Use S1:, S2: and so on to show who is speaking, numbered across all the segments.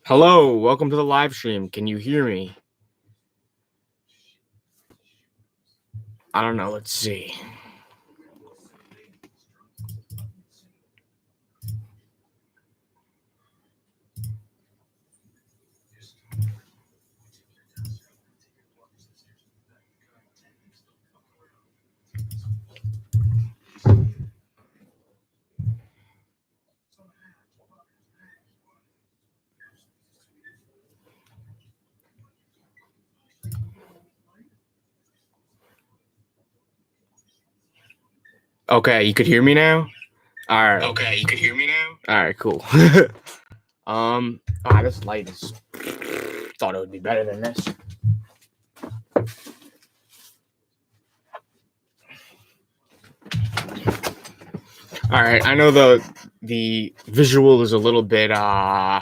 S1: Hello, welcome to the live stream. Can you hear me? I don't know. Let's see. Okay, you could hear me now? All right.
S2: Okay, you can hear me now?
S1: All right, cool. This light is thought it would be better than this. All right, I know the visual is a little bit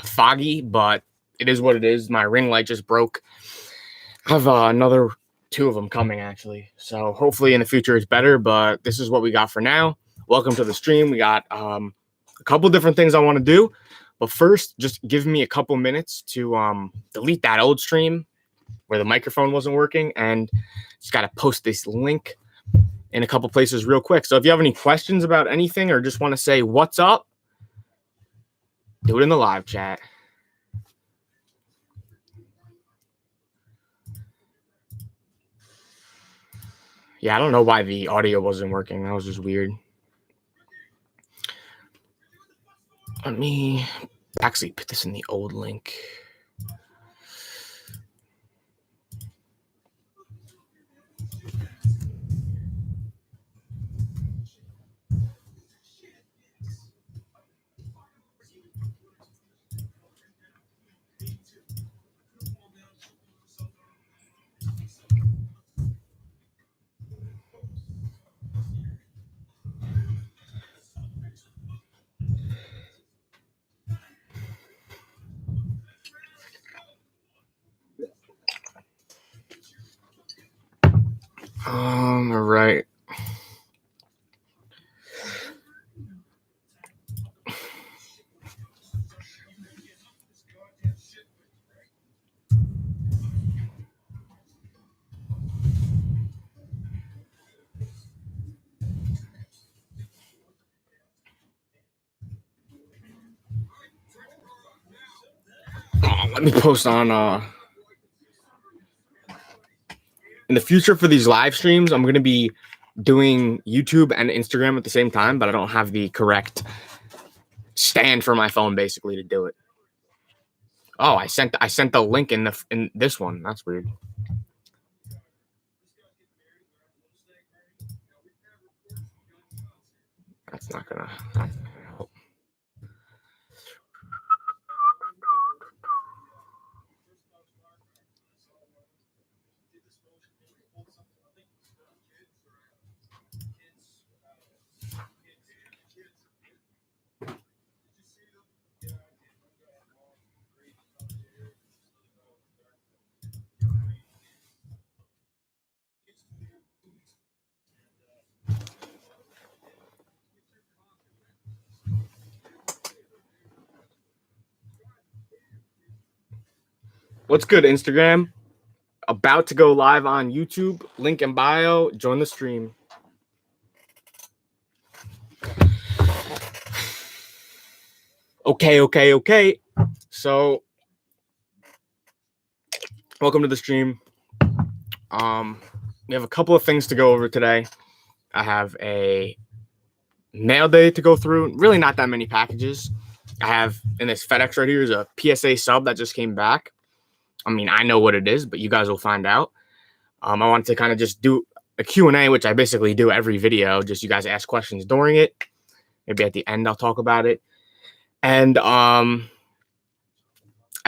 S1: foggy, but it is what it is. My ring light just broke. I have another 2 of them coming actually, so hopefully in the future it's better, but this is what we got for now. Welcome to the stream. We got a couple different things I want to do, but first just give me a couple minutes to delete that old stream where the microphone wasn't working, and just got to post this link in a couple places real quick. So if you have any questions about anything or just want to say what's up, do it in the live chat. Yeah, I don't know why the audio wasn't working. That was just weird. Let me actually put this in the old link. All right. Let me post on in the future for these live streams. I'm going to be doing YouTube and Instagram at the same time, but I don't have the correct stand for my phone basically to do it. Oh, I sent the link in this one. That's weird. That's not gonna help. What's good, Instagram? About to go live on YouTube. Link in bio. Join the stream. Okay. So, welcome to the stream. We have a couple of things to go over today. I have a mail day to go through. Really not that many packages. I have in this FedEx right here is a PSA sub that just came back. I mean, I know what it is, but you guys will find out. I wanted to kind of just do a Q&A, which I basically do every video. Just you guys ask questions during it. Maybe at the end I'll talk about it. And I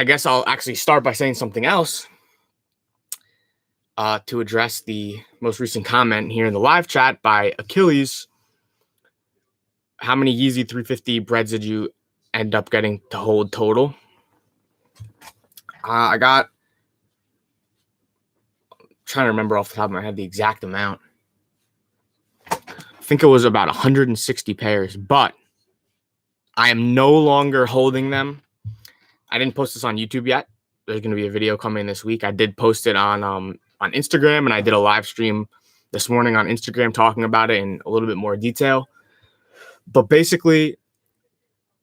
S1: guess I'll actually start by saying something else to address the most recent comment here in the live chat by Achilles. How many Yeezy 350 breads did you end up getting to hold total? I got, trying to remember off the top of my head the exact amount. I think it was about 160 pairs, but I am no longer holding them I didn't post this on YouTube yet. There's going to be a video coming this week. I did post it on Instagram, and I did a live stream this morning on Instagram talking about it in a little bit more detail. But basically,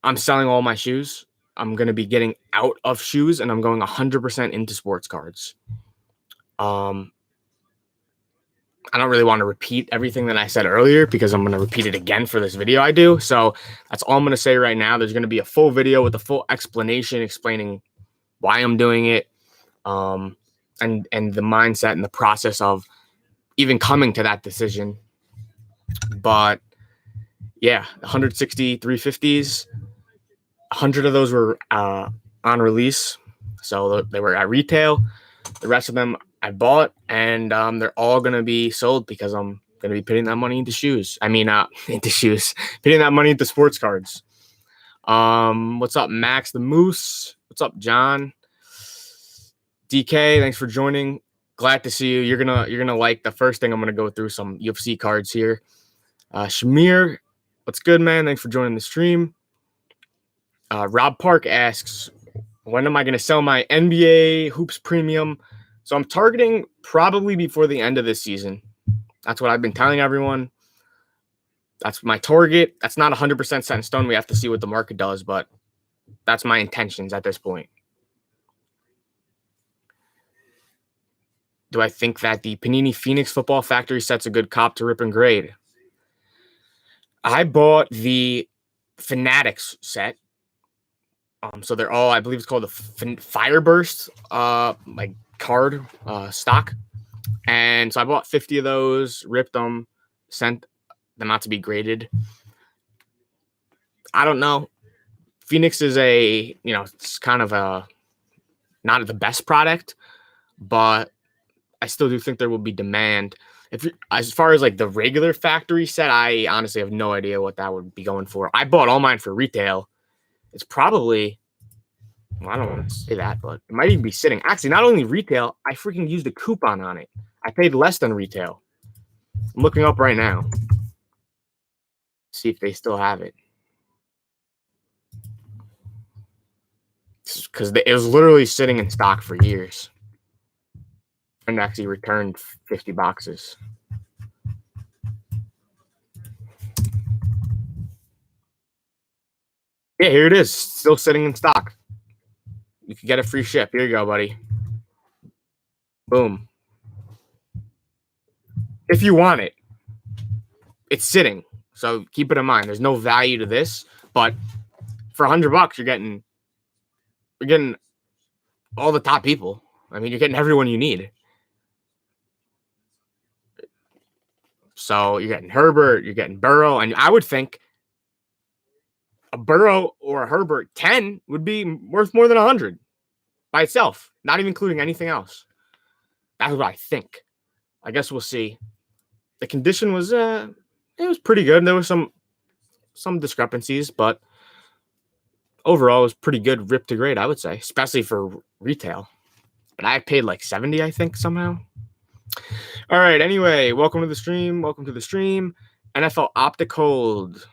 S1: I'm selling all my shoes. I'm going to be getting out of shoes, and I'm going 100% into sports cards. I don't really want to repeat everything that I said earlier because I'm going to repeat it again for this video I do. So that's all I'm going to say right now. There's going to be a full video with a full explanation explaining why I'm doing it, and the mindset and the process of even coming to that decision. But yeah, 160 350s, 100 of those were on release. So they were at retail. The rest of them I bought, and they're all going to be sold because I'm going to be putting that money into shoes. Into shoes, putting that money into sports cards. What's up, Max the Moose? What's up, John? DK, thanks for joining. Glad to see you. You're gonna like the first thing. I'm gonna go through some UFC cards here. Shamir, what's good, man? Thanks for joining the stream. Rob Park asks, when am I gonna sell my NBA Hoops Premium? So I'm targeting probably before the end of this season. That's what I've been telling everyone. That's my target. That's not 100% set in stone. We have to see what the market does, but that's my intentions at this point. Do I think that the Panini Phoenix Football Factory set's a good cop to rip and grade? I bought the Fanatics set. So they're all, I believe it's called the Fireburst card stock. And so I bought 50 of those, ripped them, sent them out to be graded. I don't know. Phoenix is it's kind of not the best product, but I still do think there will be demand. As far as like the regular factory set, I honestly have no idea what that would be going for. I bought all mine for retail. It's probably, I don't want to say that, but it might even be sitting. Actually, not only retail, I freaking used a coupon on it. I paid less than retail. I'm looking up right now. See if they still have it. Because it was literally sitting in stock for years. And actually returned 50 boxes. Yeah, here it is. Still sitting in stock. You can get a free ship. Here you go, buddy. Boom. If you want it, it's sitting. So keep it in mind. There's no value to this, but for $100, you're getting all the top people. I mean, you're getting everyone you need. So you're getting Herbert, you're getting Burrow, and I would think a Burrow or a Herbert 10 would be worth more than 100 by itself, not even including anything else. That's what I think. I guess we'll see. The condition was it was pretty good. There was some discrepancies, but overall it was pretty good rip to grade, I would say, especially for retail. But I paid like 70, I think, somehow. All right. Anyway, welcome to the stream. NFL Opticold.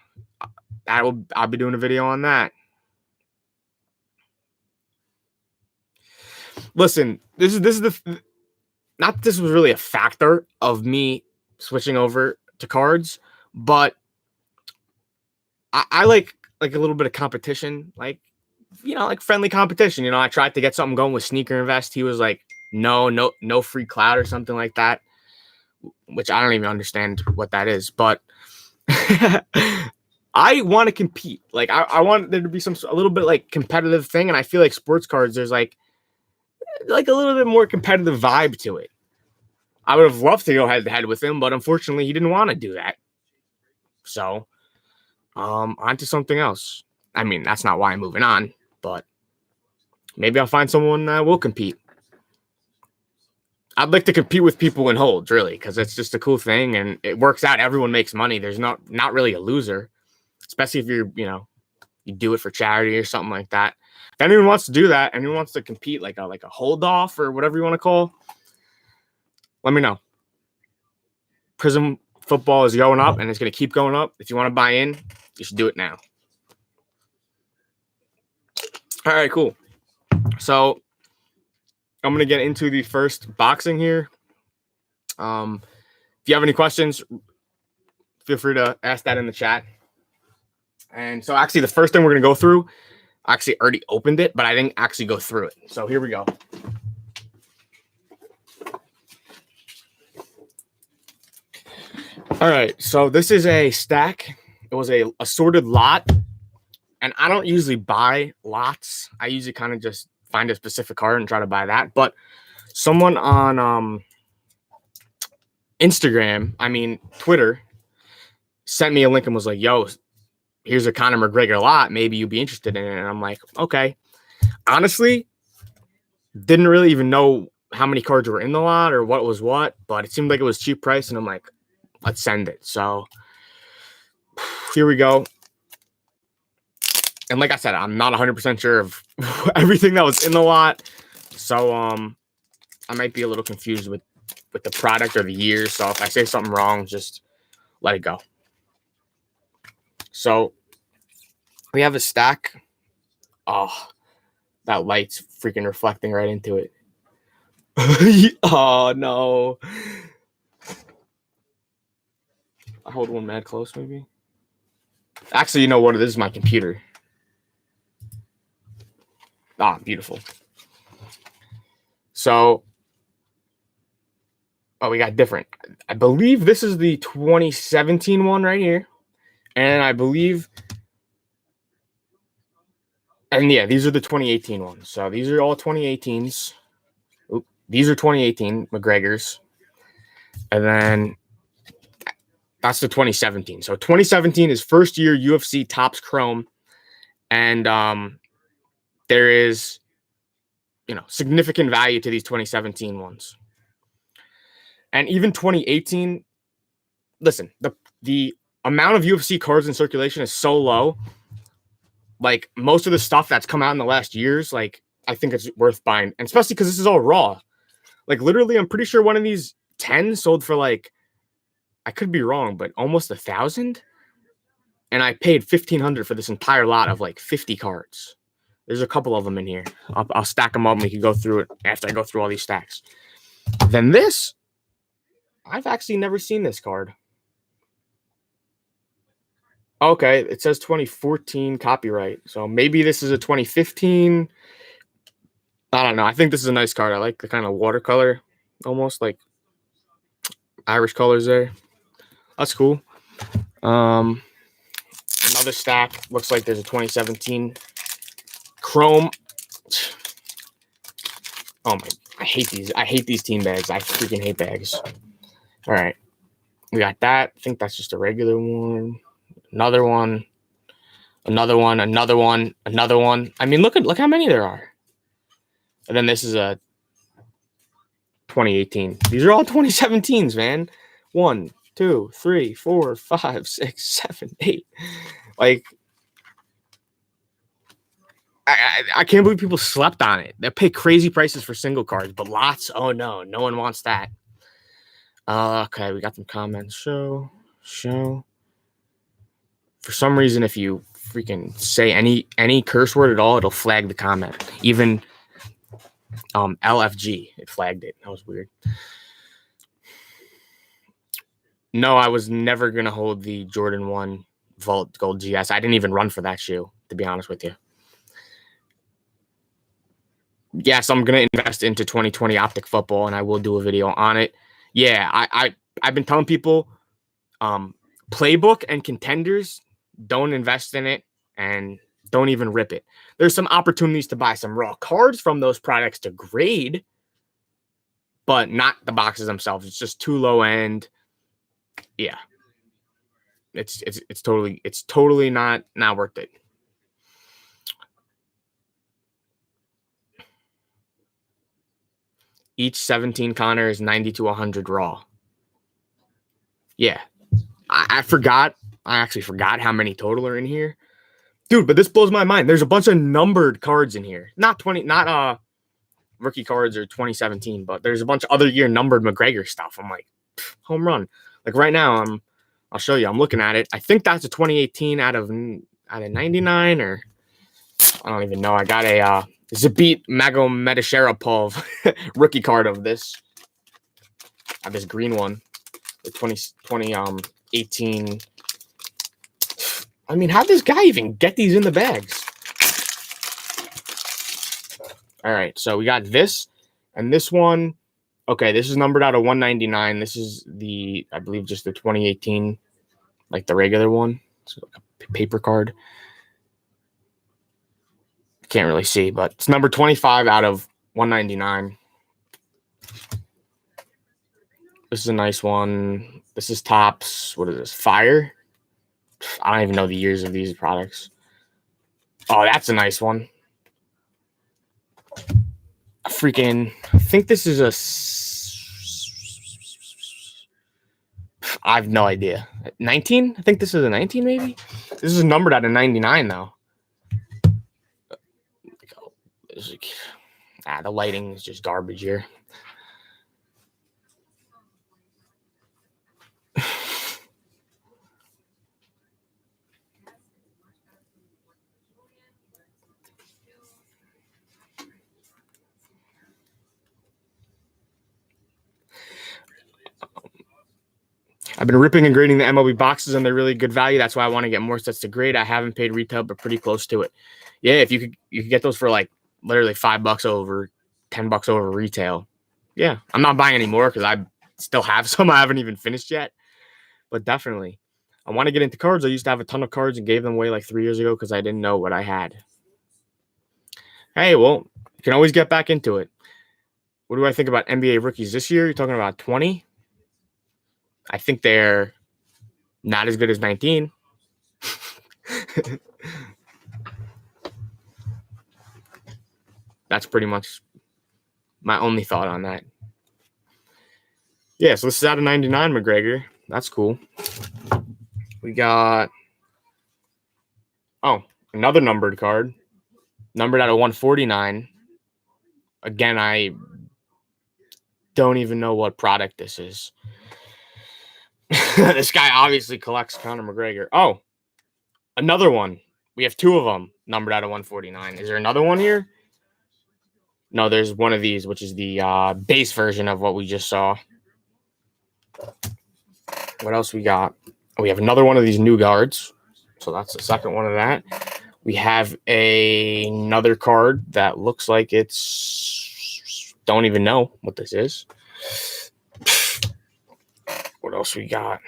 S1: I'll be doing a video on that. Listen, this is not that this was really a factor of me switching over to cards, but I like a little bit of competition, like friendly competition. I tried to get something going with Sneaker Invest. He was like, no free cloud or something like that, which I don't even understand what that is, but I want to compete. Like I want there to be a little bit like competitive thing, and I feel like sports cards, there's like a little bit more competitive vibe to it. I would have loved to go head to head with him, but unfortunately he didn't want to do that. So on to something else. I mean, that's not why I'm moving on, but maybe I'll find someone that will compete. I'd like to compete with people in holds, really, because it's just a cool thing and it works out. Everyone makes money. There's not really a loser, especially if you do it for charity or something like that. If anyone wants to do that, anyone wants to compete like a hold off or whatever you want to call, let me know. Prism football is going up and it's going to keep going up. If you want to buy in, you should do it now. All right, cool. So I'm gonna get into the first boxing here. If you have any questions, feel free to ask that in the chat. And so actually the first thing we're gonna go through, I actually already opened it, but I didn't actually go through it. So here we go. All right, so this is a stack. It was a assorted lot, and I don't usually buy lots. I usually kind of just find a specific card and try to buy that. But someone on Twitter, sent me a link and was like, yo, here's a Conor McGregor lot. Maybe you'd be interested in it. And I'm like, okay. Honestly, didn't really even know how many cards were in the lot or what was what, but it seemed like it was cheap price. And I'm like, let's send it. So here we go. And like I said, I'm not 100% sure of everything that was in the lot. So I might be a little confused with the product or the year. So if I say something wrong, just let it go. So we have a stack. Oh, that light's freaking reflecting right into it. Oh, no. I hold one mad close, maybe. Actually, you know what? This is my computer. Ah, beautiful. So, we got different. I believe this is the 2017 one right here. And I believe, and yeah, these are the 2018 ones. So these are all 2018s. Oop, these are 2018 McGregor's. And then that's the 2017. So 2017 is first year UFC Topps Chrome. And there is, significant value to these 2017 ones. And even 2018, listen, the amount of UFC cards in circulation is so low. Like most of the stuff that's come out in the last years, like I think it's worth buying. And especially because this is all raw. Like literally, I'm pretty sure one of these 10 sold for like, I could be wrong, but almost 1,000. And I paid 1,500 for this entire lot of like 50 cards. There's a couple of them in here. I'll stack them up and we can go through it after I go through all these stacks. Then this, I've actually never seen this card. Okay, it says 2014 copyright. So maybe this is a 2015. I don't know. I think this is a nice card. I like the kind of watercolor, almost like Irish colors there. That's cool. Another stack. Looks like there's a 2017 Chrome. Oh my, I hate these. I hate these team bags. I freaking hate bags. All right. We got that. I think that's just a regular one. Another one. Another one. Another one. Another one. I mean, look how many there are. And then this is a 2018. These are all 2017s, man. 1, 2, 3, 4, 5, 6, 7, 8. Like, I can't believe people slept on it. They pay crazy prices for single cards, but lots. Oh no, no one wants that. Okay, we got some comments. Show. For some reason, if you freaking say any curse word at all, it'll flag the comment. Even LFG, it flagged it. That was weird. No, I was never gonna hold the Jordan 1 Vault Gold GS. I didn't even run for that shoe, to be honest with you. Yes, I'm gonna invest into 2020 Optic Football, and I will do a video on it. Yeah, I've been telling people, Playbook and Contenders, don't invest in it and don't even rip it. There's some opportunities to buy some raw cards from those products to grade, but not the boxes themselves. It's just too low end. Yeah, it's totally not worth it. Each 17 Connor is 90 to 100 raw. Yeah, I forgot. I actually forgot how many total are in here, dude. But this blows my mind. There's a bunch of numbered cards in here. Not rookie cards or 2017, but there's a bunch of other year numbered McGregor stuff. I'm like, home run. Like right now, I'll show you. I'm looking at it. I think that's a 2018 out of 99, or I don't even know. I got a Zabit Magomedasharapov rookie card of this. I have this green one. The 2018. I mean, how'd this guy even get these in the bags? All right, so we got this and this one. Okay, this is numbered out of 199. This is the, I believe, just the 2018, like the regular one. It's like a paper card. Can't really see, but it's number 25 out of 199. This is a nice one. This is Topps. What is this? Fire? I don't even know the years of these products. Oh, that's a nice one. I think this is I have no idea. 19? I think this is a 19 maybe? This is numbered out of 99 though. The lighting is just garbage here. I've been ripping and grading the MLB boxes, and they're really good value. That's why I want to get more sets to grade. I haven't paid retail, but pretty close to it. Yeah, if you could get those for like literally $5 over, $10 over retail. Yeah, I'm not buying any more because I still have some I haven't even finished yet. But definitely, I want to get into cards. I used to have a ton of cards and gave them away like 3 years ago because I didn't know what I had. Hey, well, you can always get back into it. What do I think about NBA rookies this year? You're talking about 20? I think they're not as good as 19. That's pretty much my only thought on that. Yeah, so this is out of 99 McGregor. That's cool. We got, another numbered card. Numbered out of 149. Again, I don't even know what product this is. This guy obviously collects Conor McGregor. Oh, another one. We have two of them numbered out of 149. Is there another one here? No, there's one of these, which is the base version of what we just saw. What else we got? We have another one of these new guards. So that's the second one of that. We have another card that looks like it's... Don't even know what this is. What else we got?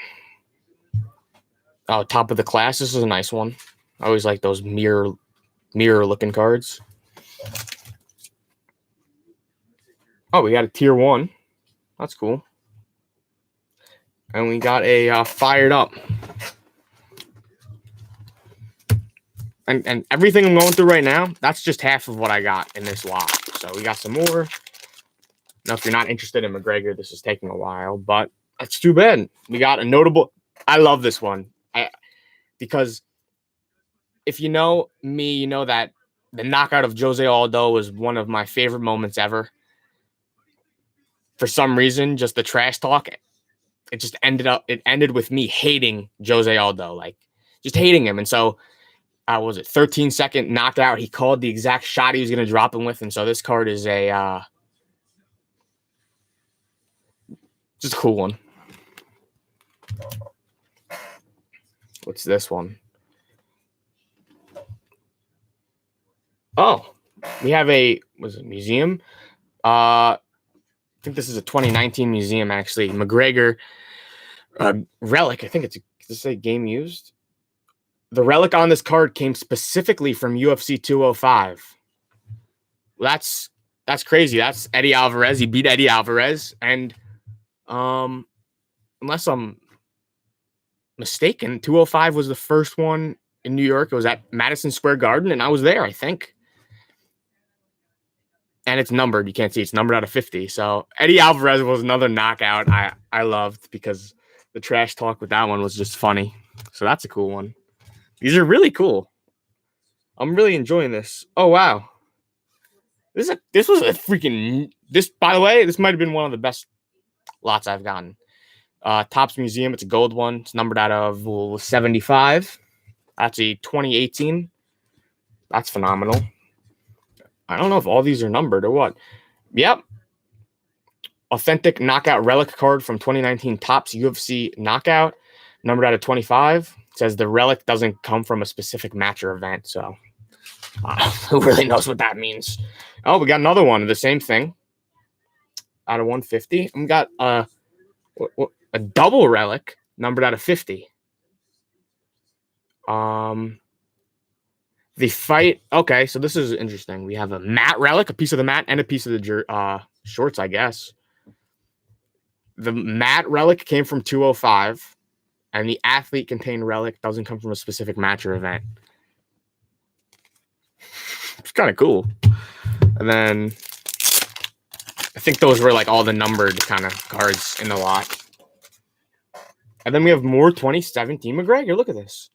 S1: Oh, top of the class. This is a nice one. I always like those mirror looking cards. Oh, we got a tier 1. That's cool. And we got a fired up. And everything I'm going through right now, that's just half of what I got in this lot. So we got some more. Now, if you're not interested in McGregor, this is taking a while, but that's too bad. We got a notable. I love this one. Because if you know me, you know that the knockout of Jose Aldo was one of my favorite moments ever. For some reason, just the trash talk, it just ended with me hating Jose Aldo, like just hating him. And so, was it 13-second knockout? He called the exact shot he was going to drop him with. And so this card is just a cool one. What's this one? Oh, we have museum? I think this is a 2019 museum, actually. McGregor relic. I think does it say game used? The relic on this card came specifically from UFC 205. That's crazy. That's Eddie Alvarez. He beat Eddie Alvarez. And unless I'm mistaken, 205 was the first one in New York. It was at Madison Square Garden, and I was there, I think. And it's numbered. You can't see. It's numbered out of 50. So Eddie Alvarez was another knockout I loved because the trash talk with that one was just funny. So that's a cool one. These are really cool. I'm really enjoying this. Oh, wow. This was a freaking... By the way, this might have been one of the best lots I've gotten. Topps Museum. It's a gold one. It's numbered out of 75. That's a 2018. That's phenomenal. I don't know if all these are numbered or what. Yep. Authentic knockout relic card from 2019 Topps UFC knockout, numbered out of 25. It says the relic doesn't come from a specific match or event. So who really knows what that means? Oh, we got another one of the same thing out of 150. And we got a double relic numbered out of 50. The fight. Okay, so this is interesting. We have a matte relic, a piece of the mat, and a piece of the shorts, I guess. The matte relic came from 205, and the athlete contained relic doesn't come from a specific match or event. It's kind of cool. And then I think those were like all the numbered kind of cards in the lot. And then we have more 2017 McGregor. Look at this.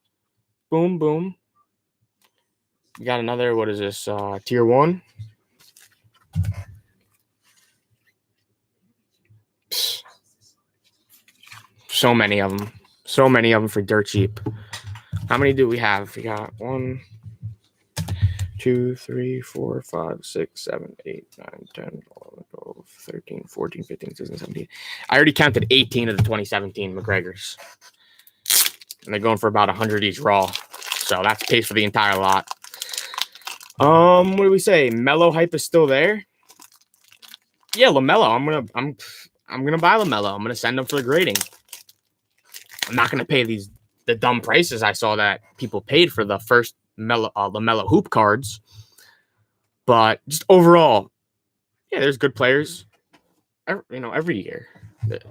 S1: Boom, boom. We got another, what is this? Tier 1. Psst. So many of them. So many of them for dirt cheap. How many do we have? We got 1, 2, 3, 4, 5, 6, 7, 8, 9, 10, 11, 12, 13, 14, 15, 16, 17. I already counted 18 of the 2017 McGregors. And they're going for about 100 each raw. So that's pace for the entire lot. What do we say? Mello hype is still there. Yeah, LaMelo. I'm gonna buy LaMelo. I'm gonna send him for the grading. I'm not gonna pay the dumb prices I saw that people paid for the first LaMelo hoop cards. But just overall, yeah, there's good players. Every year,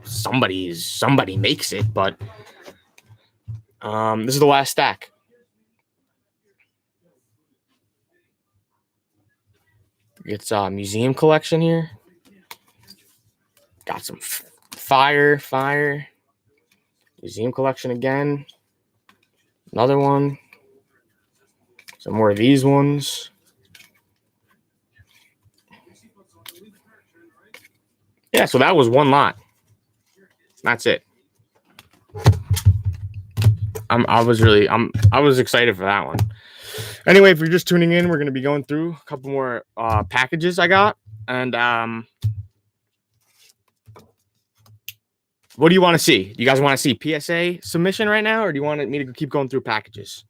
S1: somebody makes it. But this is the last stack. It's a museum collection here. Got some fire. Museum collection again. Another one. Some more of these ones. Yeah, so that was one lot. That's it. I was excited for that one. Anyway, if you're just tuning in, we're going to be going through a couple more packages I got. And what do you want to see? You guys want to see PSA submission right now, or do you want me to keep going through packages?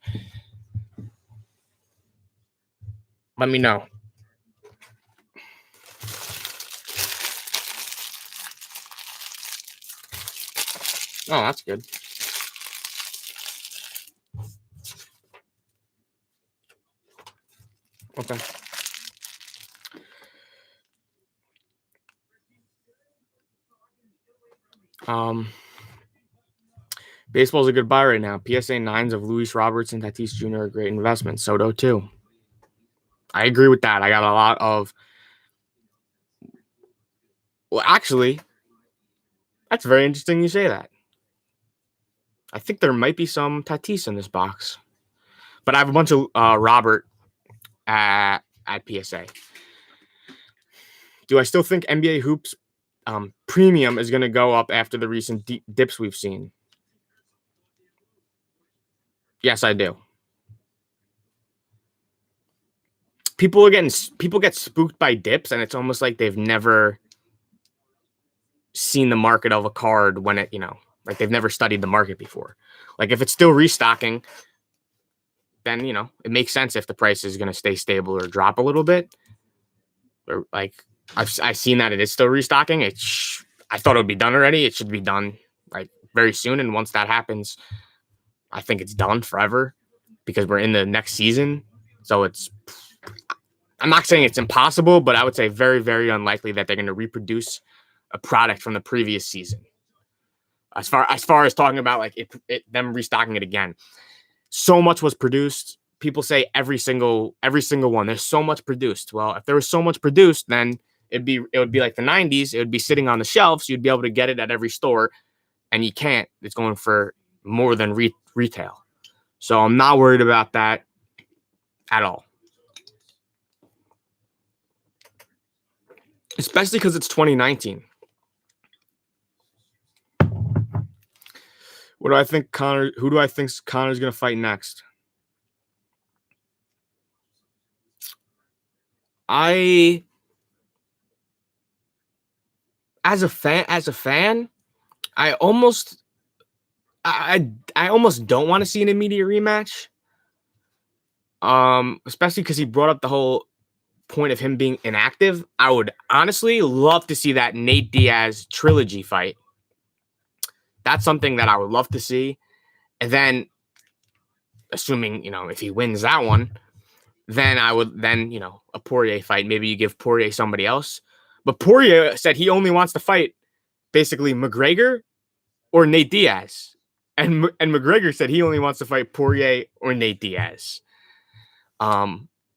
S1: Let me know. Oh, that's good. Okay. Baseball's a good buy right now. PSA 9s of Luis Roberts and Tatis Jr. are a great investment. Soto too. I agree with that. I got a lot of. Well, actually, that's very interesting you say that. I think there might be some Tatis in this box, but I have a bunch of Robert at PSA. Do I still think NBA hoops premium is going to go up after the recent dips we've seen? Yes, I do. People get spooked by dips, and it's almost like they've never seen the market of a card when it, like they've never studied the market before. Like if it's still restocking, then it makes sense if the price is going to stay stable or drop a little bit. Or like I've seen that it is still restocking. I thought it would be done already. It should be done like very soon, and once that happens, I think it's done forever because we're in the next season. So I'm not saying it's impossible, but I would say very, very unlikely that they're going to reproduce a product from the previous season. As far as talking about like them restocking it again, so much was produced. People say every single one. There's so much produced. Well, if there was so much produced, then it would be like the 90s. It would be sitting on the shelves. You'd be able to get it at every store, and you can't. It's going for more than retail. So I'm not worried about that at all. Especially because it's 2019. What do I think who do I think Connor's going to fight next? I as a fan, I almost I almost don't want to see an immediate rematch. Especially because he brought up the whole point of him being inactive. I would honestly love to see that Nate Diaz trilogy fight. That's something that I would love to see. And then, assuming, if he wins that one, then a Poirier fight. Maybe you give Poirier somebody else. But Poirier said he only wants to fight basically McGregor or Nate Diaz. And McGregor said he only wants to fight Poirier or Nate Diaz.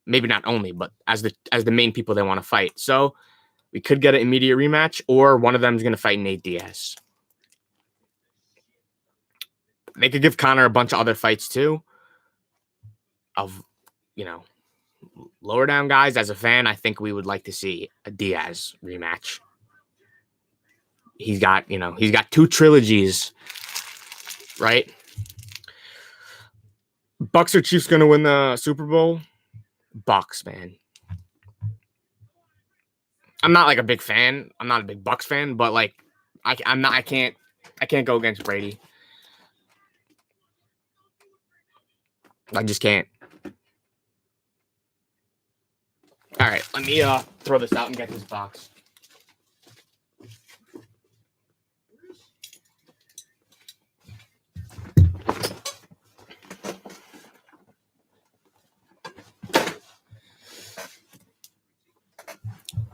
S1: Maybe not only, but as the main people they want to fight. So we could get an immediate rematch, or one of them is going to fight Nate Diaz. They could give Conor a bunch of other fights too. Of lower down guys. As a fan, I think we would like to see a Diaz rematch. He's got 2 trilogies, right? Bucks or Chiefs going to win the Super Bowl? Bucks, man. I'm not like a big fan. I'm not a big Bucks fan, but like I can't go against Brady. I just can't. All right, let me throw this out and get this box.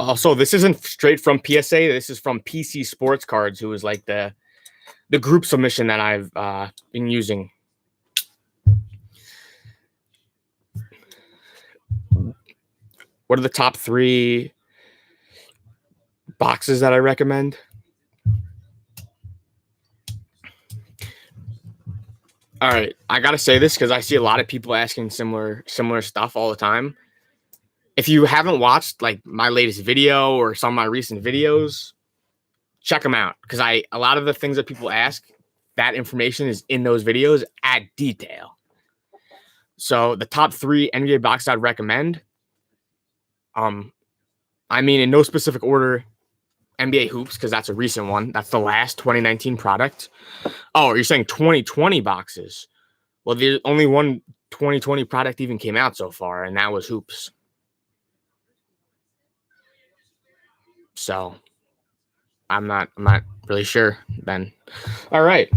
S1: Also, this isn't straight from PSA. This is from PC Sports Cards, who is like the group submission that I've been using. What are the top 3 boxes that I recommend? All right, I gotta say this because I see a lot of people asking similar stuff all the time. If you haven't watched like my latest video or some of my recent videos, check them out because a lot of the things that people ask, that information is in those videos at detail. So the top 3 NBA boxes I'd recommend. I mean, in no specific order, NBA Hoops, because that's a recent one. That's the last 2019 product. Oh, you're saying 2020 boxes. Well, there's only one 2020 product even came out so far, and that was Hoops. So I'm not really sure then. All right.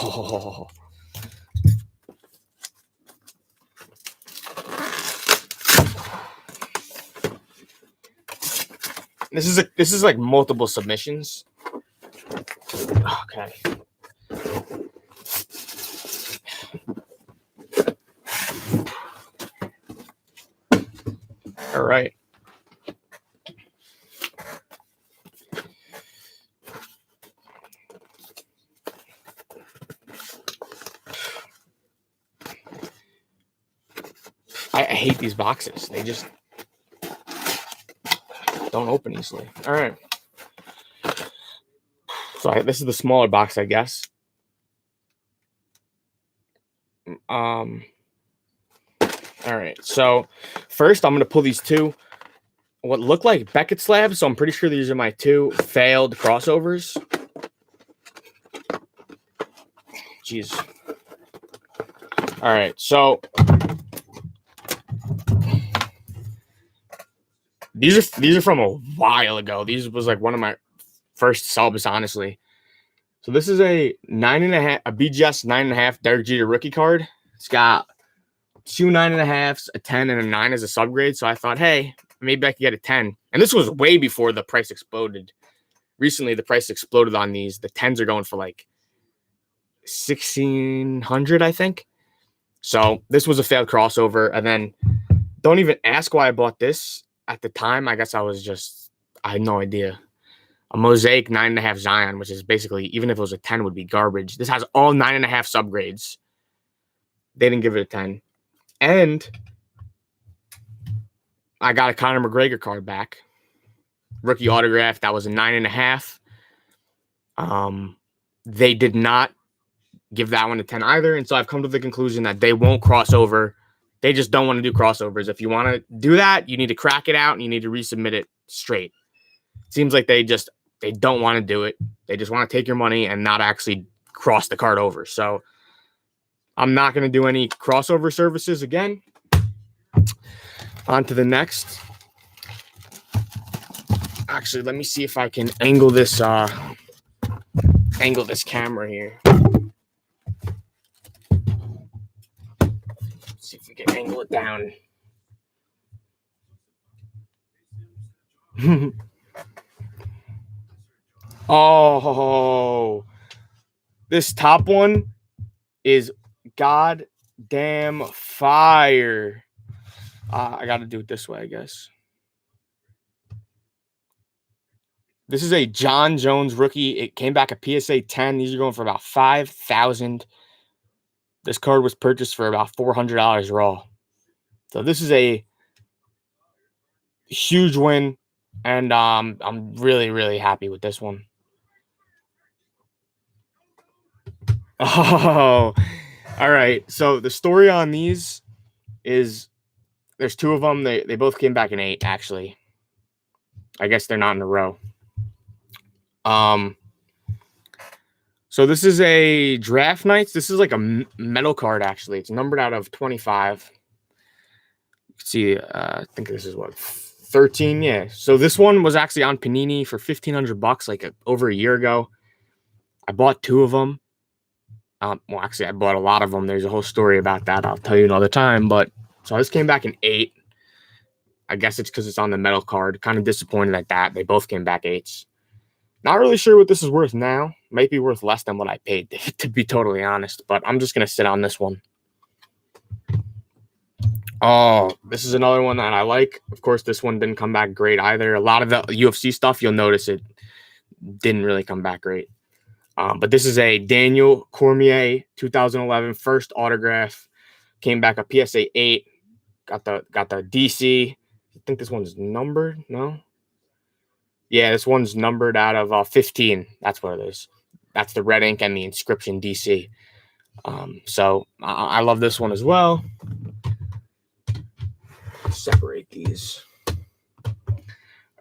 S1: Oh. This is like multiple submissions. Okay. All right. I hate these boxes. They just don't open easily. All right. So this is the smaller box, I guess. All right. So first, I'm going to pull these 2 what look like Beckett slabs. So I'm pretty sure these are my 2 failed crossovers. Jeez. All right. So these are from a while ago. These was like one of my first subs, honestly. So this is a 9.5, a BGS 9.5 Derek Jeter rookie card. It's got 2 9.5s, a 10, and a 9 as a subgrade. So I thought, hey, maybe I could get a 10. And this was way before the price exploded. Recently, the price exploded on these. The 10s are going for like $1,600, I think. So this was a failed crossover. And then don't even ask why I bought this at the time. I guess I had no idea. A Mosaic 9.5 Zion, which is basically, even if it was a 10, would be garbage. This has all 9.5 subgrades. They didn't give it a 10. And I got a Conor McGregor card back. Rookie autograph. That was a 9.5. They did not give that one a 10 either. And so I've come to the conclusion that they won't cross over. They just don't want to do crossovers. If you want to do that, you need to crack it out and you need to resubmit it straight. It seems like they don't want to do it. They just want to take your money and not actually cross the card over. So I'm not going to do any crossover services again. On to the next. Actually, let me see if I can angle this camera here. Let's see if we can angle it down. Oh, this top one is goddamn fire. I got to do it this way, I guess. This is a John Jones rookie. It came back a PSA 10. These are going for about $5,000. This card was purchased for about $400 raw. So this is a huge win, and I'm really, really happy with this one. Oh, all right. So the story on these is there's two of them. They both came back in 8, actually. I guess they're not in a row. So this is a Draft Nights. This is like a metal card, actually. It's numbered out of 25. You can see, I think this is what, 13. Yeah. So this one was actually on Panini for $1,500, like over a year ago. I bought 2 of them. Well, actually, I bought a lot of them. There's a whole story about that. I'll tell you another time. But so this came back in 8. I guess it's because it's on the metal card. Kind of disappointed at that. They both came back 8s. Not really sure what this is worth now. Might be worth less than what I paid, to be totally honest. But I'm just going to sit on this one. Oh, this is another one that I like. Of course, this one didn't come back great either. A lot of the UFC stuff, you'll notice it didn't really come back great. But this is a Daniel Cormier 2011 first autograph. Came back a PSA 8. Got the DC. I think this one's numbered. No. Yeah, this one's numbered out of 15. That's what it is. That's the red ink and the inscription DC. So I love this one as well. Separate these.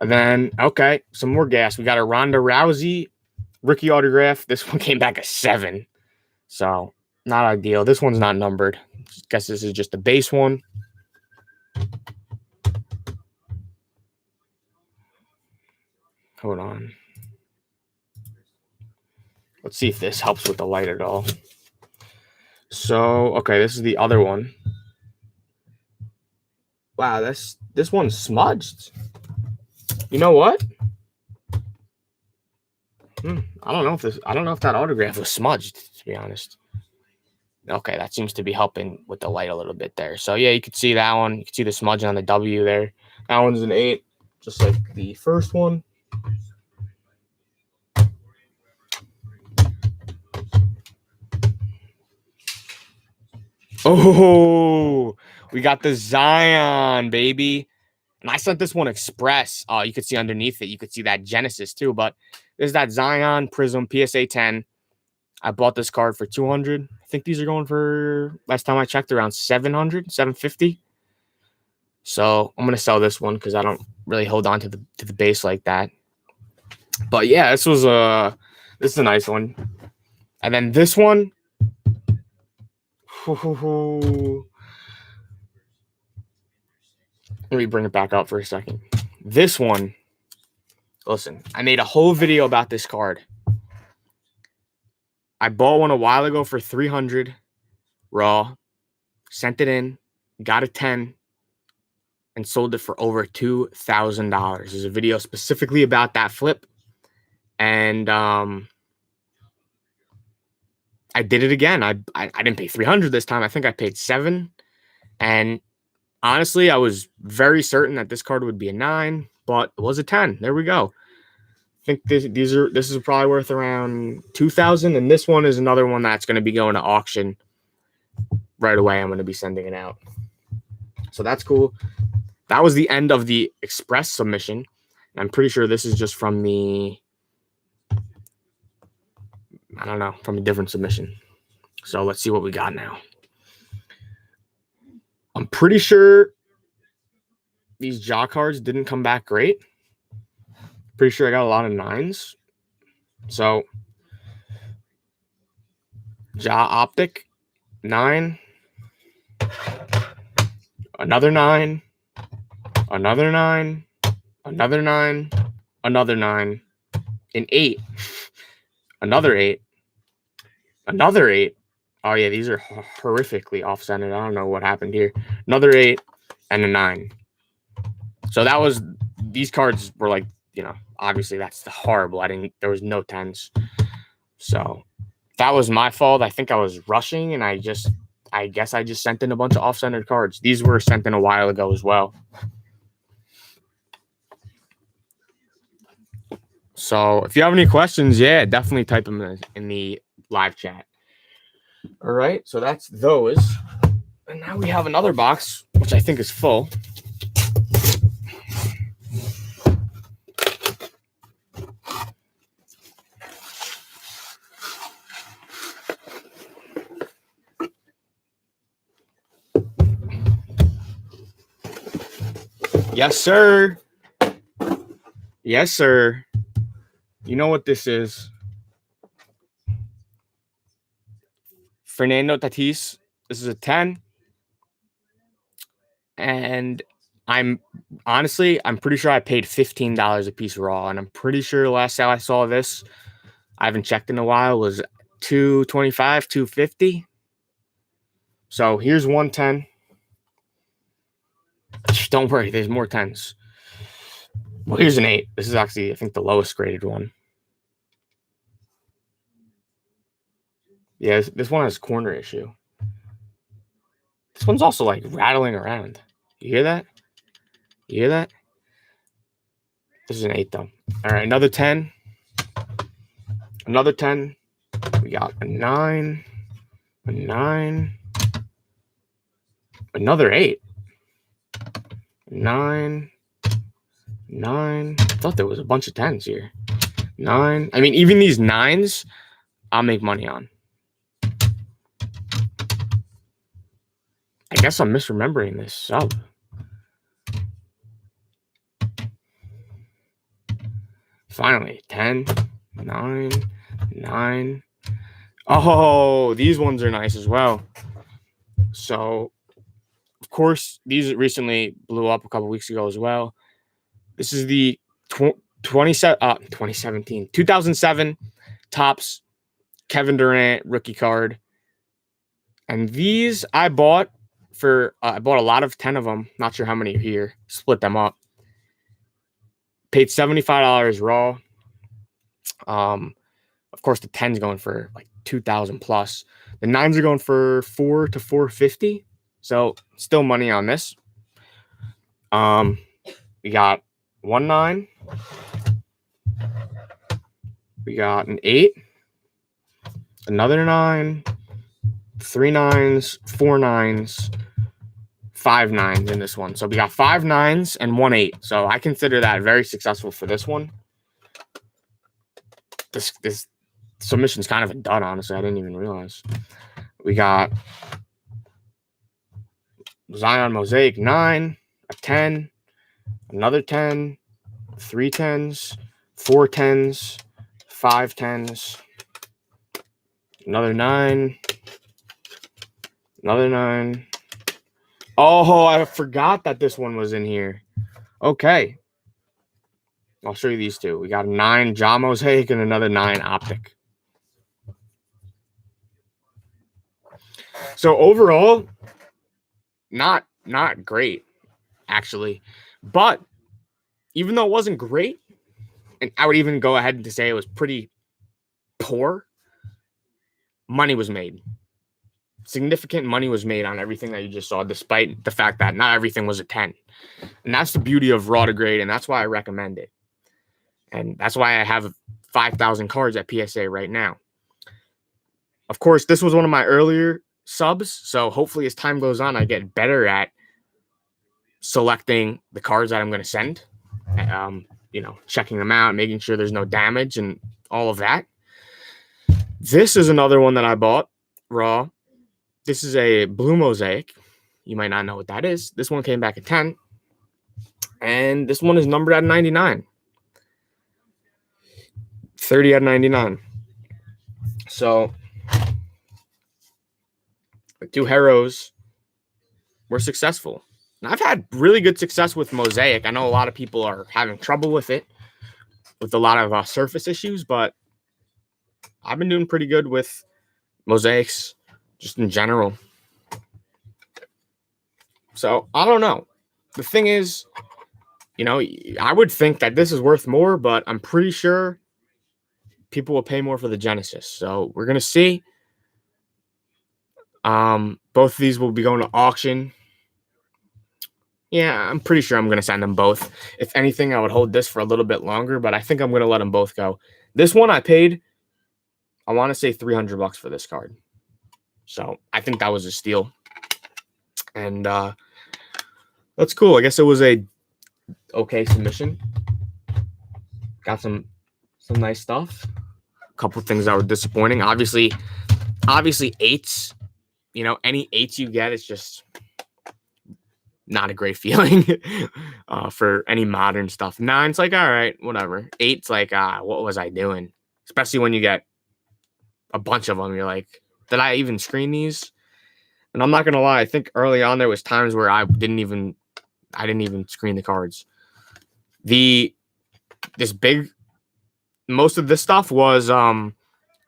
S1: And then, okay, some more gas. We got a Ronda Rousey rookie autograph. This one came back a 7. So not ideal. This one's not numbered. Guess this is just the base one. Hold on. Let's see if this helps with the light at all. So, okay, this is the other one. Wow, this one's smudged. You know what? I don't know if that autograph was smudged, to be honest. Okay, that seems to be helping with the light a little bit there. So yeah, you could see that one. You can see the smudge on the W there. That one's an 8, just like the first one. Oh, we got the Zion, baby. And I sent this one express. You could see underneath it. You could see that Genesis too. But there's that Zion Prism PSA 10. I bought this card for $200. I think these are going for, last time I checked, around $700, $750. So I'm going to sell this one because I don't really hold on to the base like that. But yeah, this is a nice one. And then this one. Let me bring it back up for a second. This one, listen, I made a whole video about this card. I bought one a while ago for $300 raw, sent it in, got a 10, and sold it for over $2,000. There's a video specifically about that flip. And I did it again. I didn't pay $300 this time. I think I paid $7. And honestly, I was very certain that this card would be a 9, but it was a 10. There we go. I think this is probably worth around $2,000, and this one is another one that's going to be going to auction right away. I'm going to be sending it out. So that's cool. That was the end of the express submission. I'm pretty sure this is just from the I don't know, from a different submission. So let's see what we got now. I'm pretty sure these jaw cards didn't come back great. Pretty sure I got a lot of 9s. So jaw optic, 9. Another 9. Another 9. Another 9. Another 9. An 8. Another 8. Another 8. Oh, yeah, these are horrifically off-centered. I don't know what happened here. Another 8 and a 9. So that was, these cards were like, obviously that's horrible. There was no 10s. So that was my fault. I think I was rushing, and I guess I just sent in a bunch of off-centered cards. These were sent in a while ago as well. So if you have any questions, yeah, definitely type them in the live chat. All right, so that's those. And now we have another box, which I think is full. Yes, sir. Yes, sir. You know what this is. Fernando Tatis. This is a 10. And I'm pretty sure I paid $15 a piece raw. And I'm pretty sure last time I saw this, I haven't checked in a while, was $225, $250. So here's 110. Don't worry, there's more 10s. Well, here's an 8. This is actually, I think, the lowest graded one. Yeah, this one has corner issue. This one's also like rattling around. You hear that? You hear that? This is an 8 though. All right, another 10. Another 10. We got a 9. A 9. Another 8. 9. 9. I thought there was a bunch of 10s here. 9. I mean, even these 9s, I'll make money on. I guess I'm misremembering this sub. Finally, 10, 9, 9. Oh, these ones are nice as well. So, of course, these recently blew up a couple weeks ago as well. This is the 2007 Topps Kevin Durant rookie card. And these I bought I bought a lot of 10 of them. Not sure how many are here. Split them up. Paid $75 raw. Of course, the 10's going for like 2,000 plus. The 9s are going for $400 to $450. So still money on this. We got 1 9. We got an 8. Another 9. 3 9s, 4 9s, 5 9s in this one. So we got 5 9s and 1 8. So I consider that very successful for this one. This submission's kind of a dud, honestly. I didn't even realize. We got Zion Mosaic 9, a 10, another 10, 3 10s, 4 10s, 5 10s, another 9, another 9. Oh, I forgot that this one was in here. Okay. I'll show you these two. We got a 9 jaw mosaic and another 9 optic. So overall, not great, actually. But even though it wasn't great, and I would even go ahead to say it was pretty poor, money was made. Significant money was made on everything that you just saw, despite the fact that not everything was a 10. And that's the beauty of raw to grade, and that's why I recommend it. And that's why I have 5,000 cards at PSA right now. Of course, this was one of my earlier subs, so hopefully as time goes on, I get better at selecting the cards that I'm going to send, checking them out, making sure there's no damage and all of that. This is another one that I bought raw. This is a blue mosaic. You might not know what that is. This one came back at 10. And this one is numbered at 99. 30 out of 99. So the two heroes were successful. And I've had really good success with mosaic. I know a lot of people are having trouble with it, with a lot of surface issues, but I've been doing pretty good with mosaics just in general. So I don't know. The thing is, I would think that this is worth more, but I'm pretty sure people will pay more for the Genesis. So we're going to see. Both of these will be going to auction. Yeah, I'm pretty sure I'm going to send them both. If anything, I would hold this for a little bit longer, but I think I'm going to let them both go. This one I paid, I want to say $300 for this card. So I think that was a steal. And that's cool. I guess it was a okay submission. Got some nice stuff. A couple things that were disappointing. Obviously eights. Any eights you get, it's just not a great feeling for any modern stuff. Nine's like, all right, whatever. Eight's like, what was I doing? Especially when you get a bunch of them. You're like, did I even screen these? And I'm not gonna lie, I think early on there was times where I didn't even screen the cards. Most of this stuff was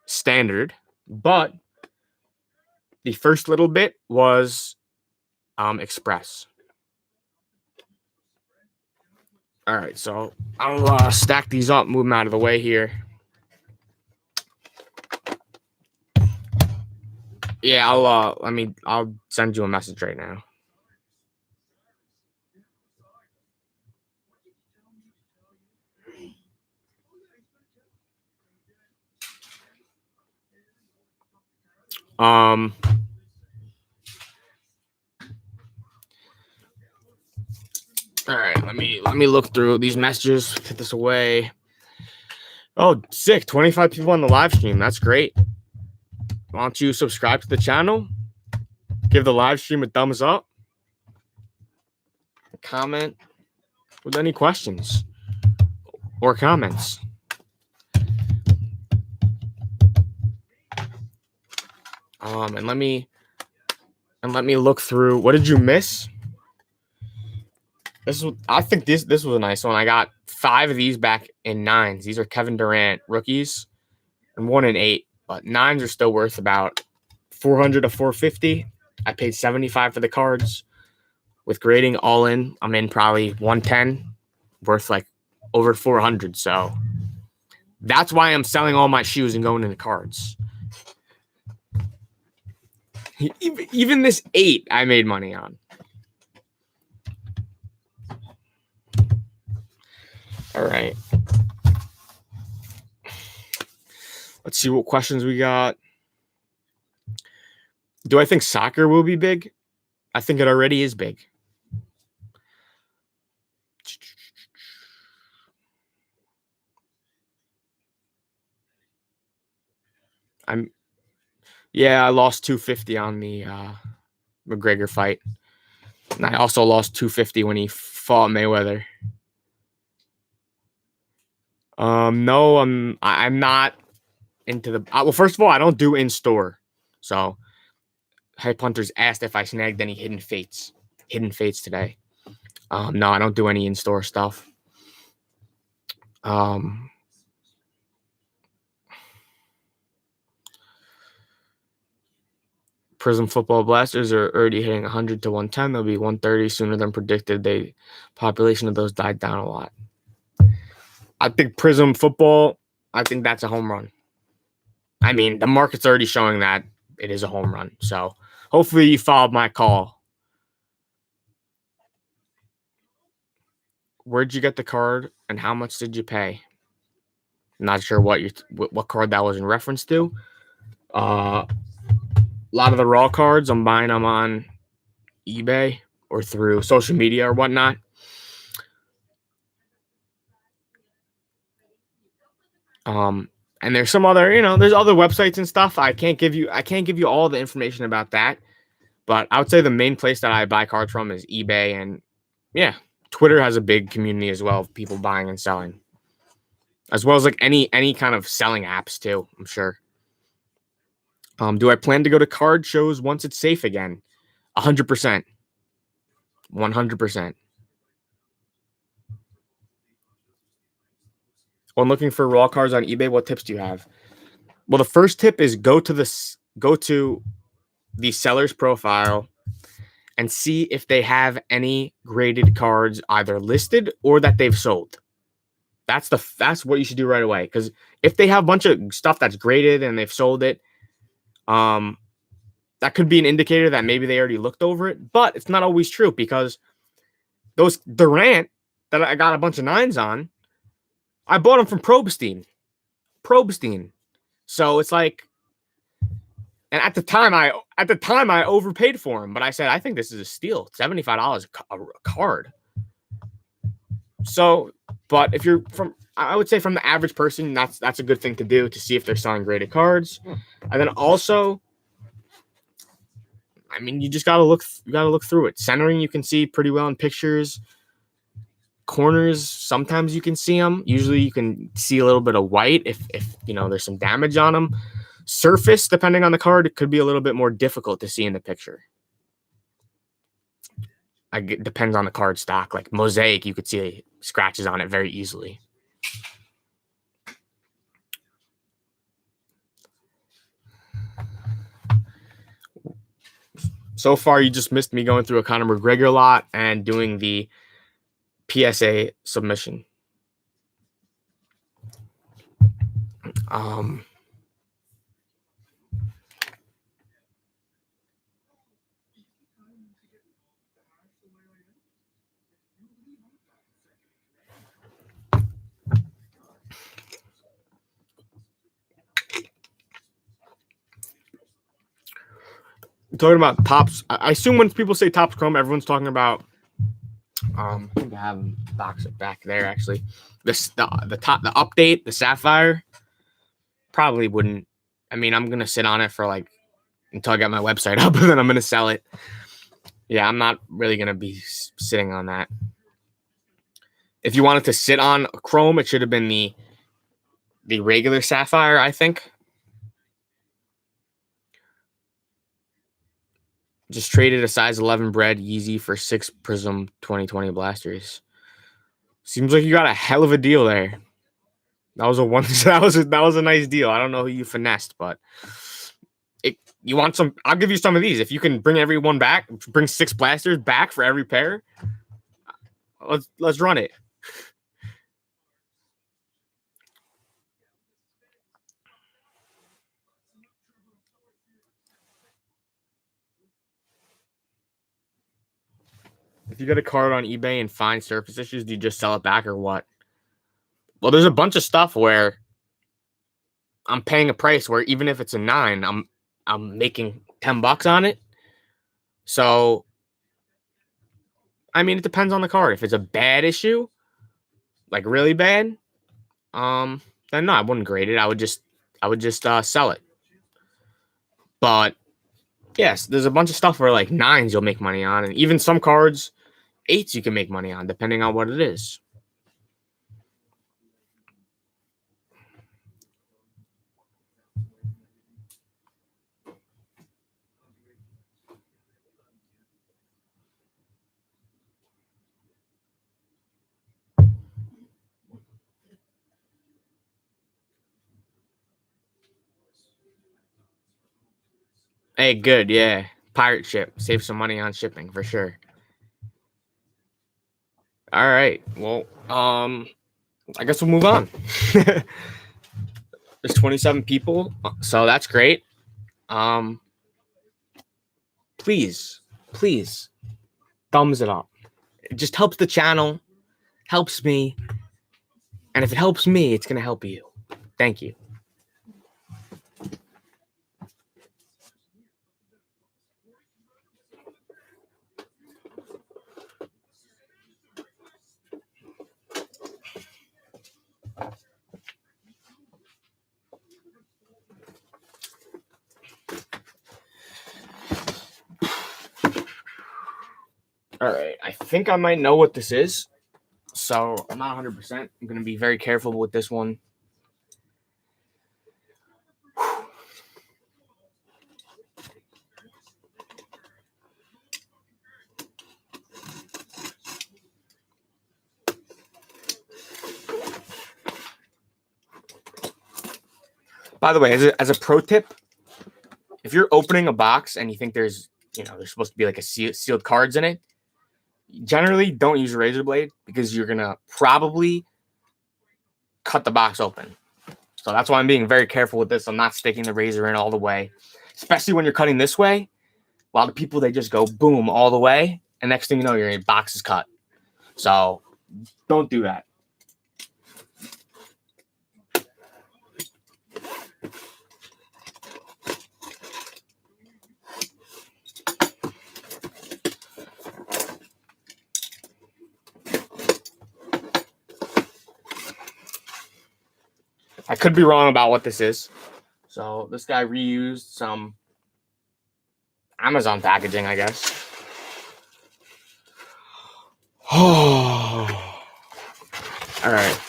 S1: standard, but the first little bit was express. All right, so I'll stack these up, move them out of the way here. Yeah, I'll send you a message right now. All right, let me look through these messages, put this away. Oh, sick. 25 people on the live stream. That's great. Why don't you subscribe to the channel? Give the live stream a thumbs up. Comment with any questions or comments. And let me look through. What did you miss? I think this was a nice one. I got 5 of these back in 9s. These are Kevin Durant rookies, and 1 in 8. But 9s are still worth about $400 to $450. I paid $75 for the cards. With grading all in, I'm in probably 110, worth like over $400. So that's why I'm selling all my shoes and going into cards. Even this 8 I made money on. All right. Let's see what questions we got. Do I think soccer will be big? I think it already is big. I lost 250 on the McGregor fight. And I also lost 250 when he fought Mayweather. No, I'm not into the. Well, first of all, I don't do in store. So, Hype Hunters asked if I snagged any hidden fates today. No, I don't do any in store stuff. Prism Football Blasters are already hitting 100 to 110. They'll be 130 sooner than predicted. The population of those died down a lot. I think Prism Football, I think that's a home run. I mean, the market's already showing that it is a home run. So hopefully you followed my call. Where'd you get the card and how much did you pay? Not sure what card that was in reference to. A lot of the raw cards, I'm buying them on eBay or through social media or whatnot. And there's some other, there's other websites and stuff. I can't give you all the information about that. But I would say the main place that I buy cards from is eBay, and yeah, Twitter has a big community as well of people buying and selling, as well as like any kind of selling apps too, I'm sure. Do I plan to go to card shows once it's safe again? 100%. 100%. When looking for raw cards on eBay, what tips do you have? Well, the first tip is go to the seller's profile and see if they have any graded cards either listed or that they've sold. That's what you should do right away, because if they have a bunch of stuff that's graded and they've sold it, that could be an indicator that maybe they already looked over it. But it's not always true, because those Durant that I got a bunch of 9s on, I bought them from Probestein. So it's like, and at the time I overpaid for them, but I said I think this is a steal. $75 a card. So, but if you're I would say from the average person, that's a good thing to do, to see if they're selling graded cards. And then also, I mean, you just gotta look through it. Centering you can see pretty well in pictures. Corners, sometimes you can see them. Usually you can see a little bit of white if there's some damage on them. Surface, depending on the card, it could be a little bit more difficult to see in the picture. It depends on the card stock. Like Mosaic, you could see scratches on it very easily. So far, you just missed me going through a Conor McGregor lot and doing the PSA submission. Talking about Topps, I assume when people say Topps Chrome, everyone's talking about. I think I have them box it back there actually. The update, the Sapphire, probably wouldn't. I mean, I'm gonna sit on it for like until I get my website up, and then I'm gonna sell it. Yeah, I'm not really gonna be sitting on that. If you wanted to sit on Chrome, it should have been the regular Sapphire, I think. Just traded a size 11 bread Yeezy for 6 Prism 2020 blasters. Seems like you got a hell of a deal there. That was a nice deal. I don't know who you finessed, but you want some? I'll give you some of these. If you can bring everyone back, bring 6 blasters back for every pair. Let's run it. If you get a card on eBay and find surface issues, do you just sell it back or what? Well, there's a bunch of stuff where I'm paying a price where even if it's a 9, I'm making $10 on it. So, I mean, it depends on the card. If it's a bad issue, like really bad, then no, I wouldn't grade it. I would just sell it. But yes, there's a bunch of stuff where like 9s you'll make money on, and even some cards, 8s you can make money on, depending on what it is. Hey, good, yeah. Pirate ship. Save some money on shipping for sure. All right. Well, I guess we'll move on. There's 27 people, so that's great. Please, thumbs it up. It just helps the channel, helps me, and if it helps me, it's gonna help you. Thank you. think I might know what this is. So I'm not 100%. I'm going to be very careful with this one. By the way, as a pro tip, if you're opening a box and you think there's supposed to be like a sealed cards in it, generally don't use a razor blade because you're going to probably cut the box open. So that's why I'm being very careful with this. I'm not sticking the razor in all the way, especially when you're cutting this way. A lot of people, they just go boom all the way, and next thing you know, your box is cut. So don't do that. I could be wrong about what this is. So this guy reused some Amazon packaging, I guess. Oh, all right.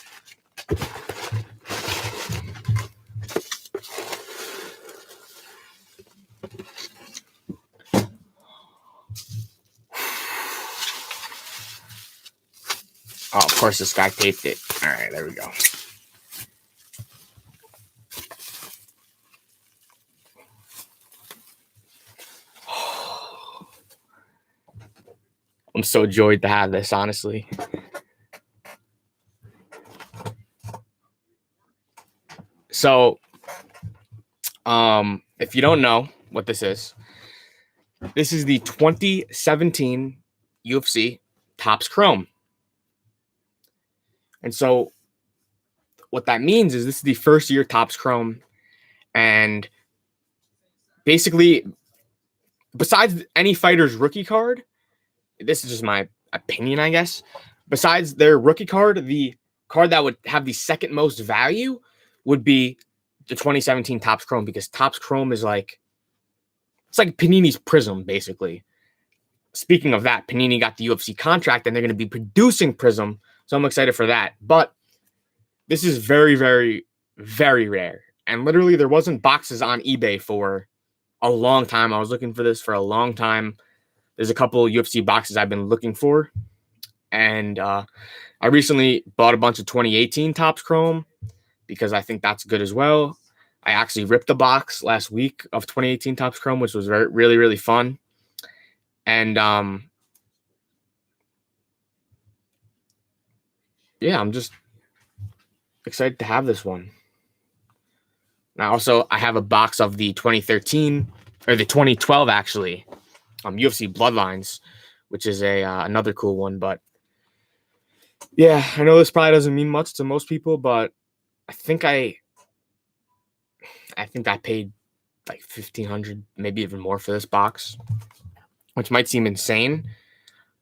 S1: Oh, of course, this guy taped it. All right, there we go. I'm so joyed to have this, honestly. So, if you don't know what this is the 2017 UFC Topps Chrome. And so what that means is this is the first year Topps Chrome. And basically, besides any fighter's rookie card, this is just my opinion, I guess. Besides their rookie card, the card that would have the second most value would be the 2017 Topps Chrome, because Topps Chrome is like, it's like Panini's Prism, basically. Speaking of that, Panini got the UFC contract and they're going to be producing Prism. So I'm excited for that. But this is very, very, very rare. And literally there wasn't boxes on eBay for a long time. I was looking for this for a long time. There's a couple UFC boxes I've been looking for. And I recently bought a bunch of 2018 Topps Chrome because I think that's good as well. I actually ripped the box last week of 2018 Topps Chrome, which was really, really fun. And yeah, I'm just excited to have this one. Now, also, I have a box of the 2013 or the 2012 actually, UFC Bloodlines, which is another cool one. But yeah, I know this probably doesn't mean much to most people, but I think I paid like $1,500, maybe even more for this box, which might seem insane,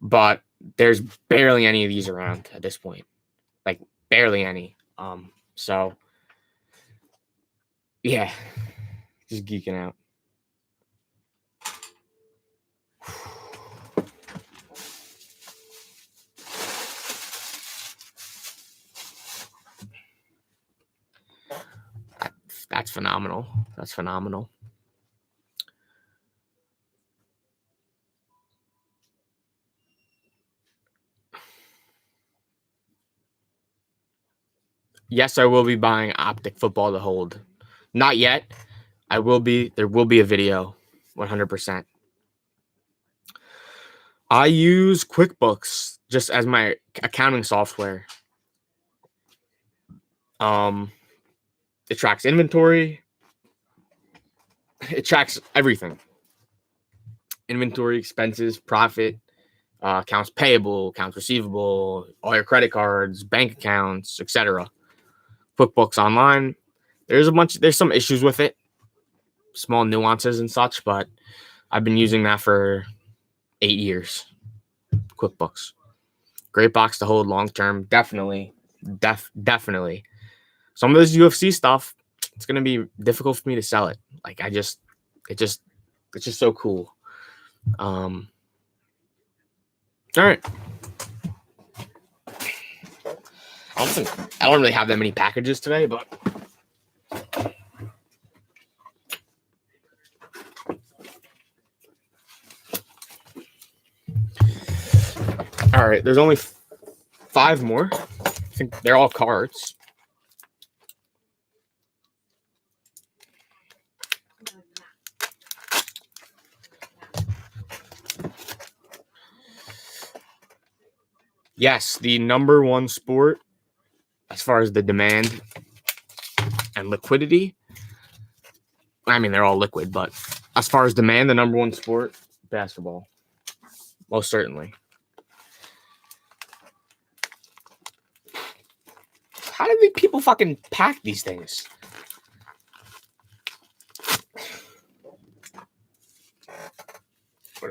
S1: but there's barely any of these around at this point, like barely any. So yeah, just geeking out. That's phenomenal. That's phenomenal. Yes, I will be buying Optic Football to hold. Not yet. I will be. There will be a video. 100%. I use QuickBooks just as my accounting software. It tracks inventory. It tracks everything. Inventory, expenses, profit, accounts payable, accounts receivable, all your credit cards, bank accounts, etc. QuickBooks Online. There's some issues with it, small nuances and such, but I've been using that for 8 years. QuickBooks. Great box to hold long term. Definitely. Definitely. Some of this UFC stuff, it's gonna be difficult for me to sell it. Like it's just so cool. All right. I don't really have that many packages today, but all right. There's only 5 more. I think they're all cards. Yes, the number one sport as far as the demand and liquidity. I mean, they're all liquid, but as far as demand, the number one sport, basketball. Most certainly. How do people fucking pack these things?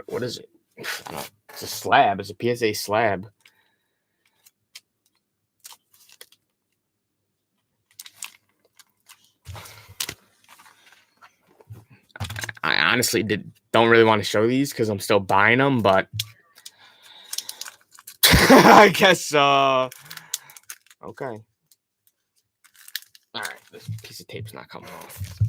S1: What is it? I don't know. It's a slab. It's a PSA slab. I honestly don't really want to show these because I'm still buying them, but I guess okay. All right, this piece of tape's not coming off.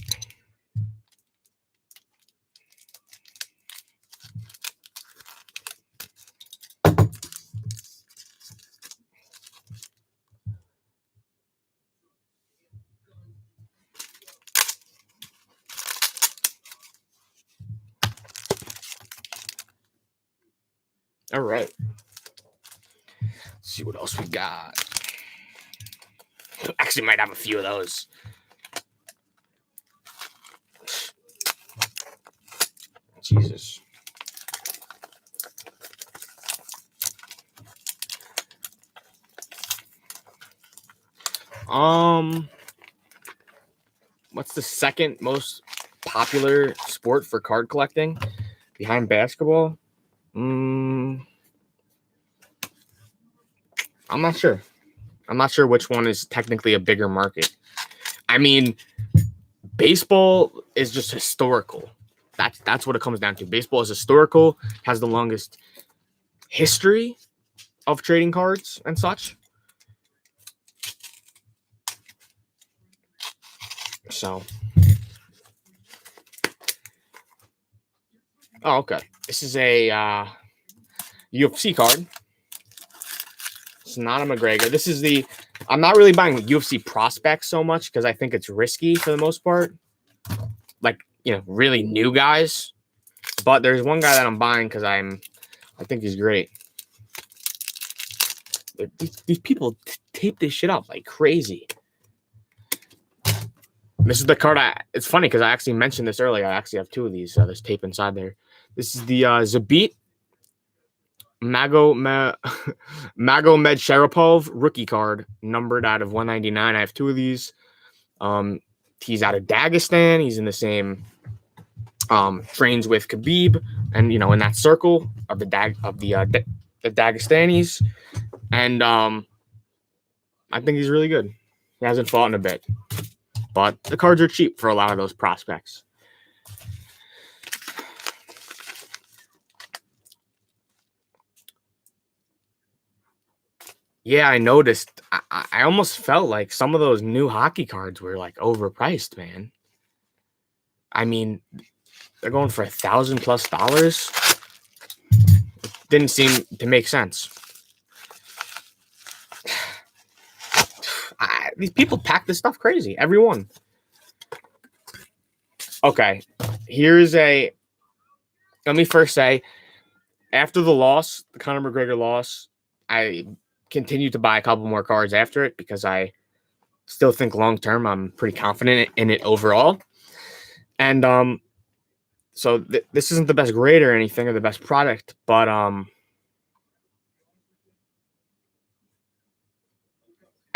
S1: All right. Let's see what else we got. Actually, might have a few of those. Jesus. What's the second most popular sport for card collecting behind basketball? I'm not sure. I'm not sure which one is technically a bigger market. I mean, baseball is just historical. That's what it comes down to. Baseball is historical, has the longest history of trading cards and such. So, oh, okay. This is a UFC card. It's not a McGregor. This is I'm not really buying UFC prospects so much because I think it's risky for the most part. Like, really new guys. But there's one guy that I'm buying because I think he's great. These people tape this shit up like crazy. This is the card. It's funny because I actually mentioned this earlier. I actually have 2 of these. There's tape inside there. This is the Zabit Magomed Sharapov rookie card, numbered out of 199. I have 2 of these. He's out of Dagestan. He's in the same trains with Khabib, and in that circle of the Dagestanis. And I think he's really good. He hasn't fought in a bit, but the cards are cheap for a lot of those prospects. Yeah, I noticed. I almost felt like some of those new hockey cards were like overpriced, man. I mean, they're going for $1,000+. Didn't seem to make sense. These people pack this stuff crazy. Everyone. Okay, let me first say, after the Conor McGregor loss, I continued to buy a couple more cards after it because I still think long term I'm pretty confident in it overall. And so this isn't the best grade or anything or the best product, but I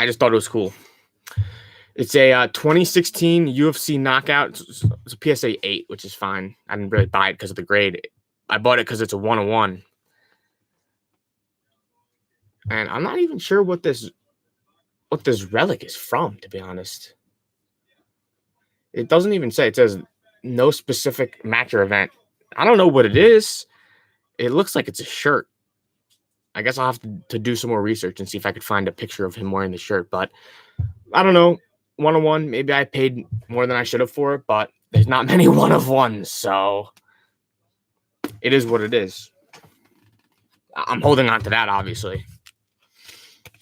S1: just thought it was cool. It's a 2016 UFC knockout. It's a PSA 8, which is fine. I didn't really buy it because of the grade. I bought it because it's a 101. And I'm not even sure what this relic is from, to be honest. It doesn't even say. It says no specific match or event. I don't know what it is. It looks like it's a shirt. I guess I'll have to do some more research and see if I could find a picture of him wearing the shirt. But I don't know. 1-on-1, maybe I paid more than I should have for it, but there's not many 1-of-1s, so it is what it is. I'm holding on to that, obviously.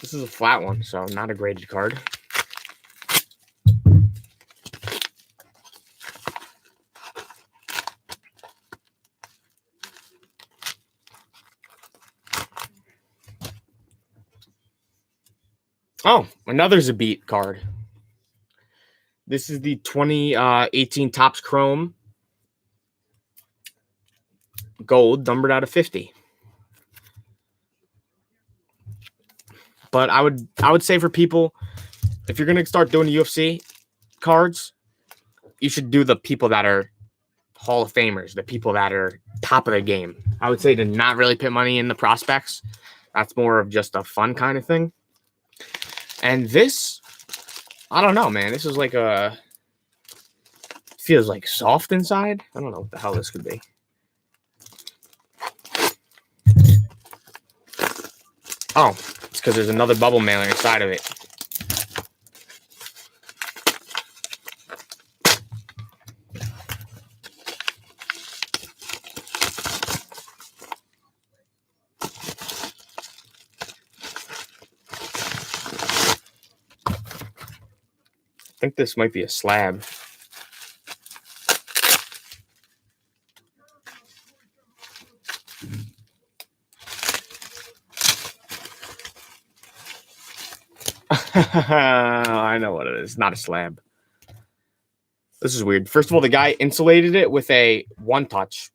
S1: This is a flat one, so not a graded card. Oh, another Zabit card. This is the 2018 Topps Chrome Gold, numbered out of 50. But I would say for people, if you're gonna start doing UFC cards, you should do the people that are Hall of Famers, the people that are top of the game. I would say to not really put money in the prospects. That's more of just a fun kind of thing. And this, I don't know, man. This is like feels like soft inside. I don't know what the hell this could be. Oh, it's because there's another bubble mailer inside of it. I think this might be a slab. I know what it is. Not a slab. This is weird. First of all, the guy insulated it with a one touch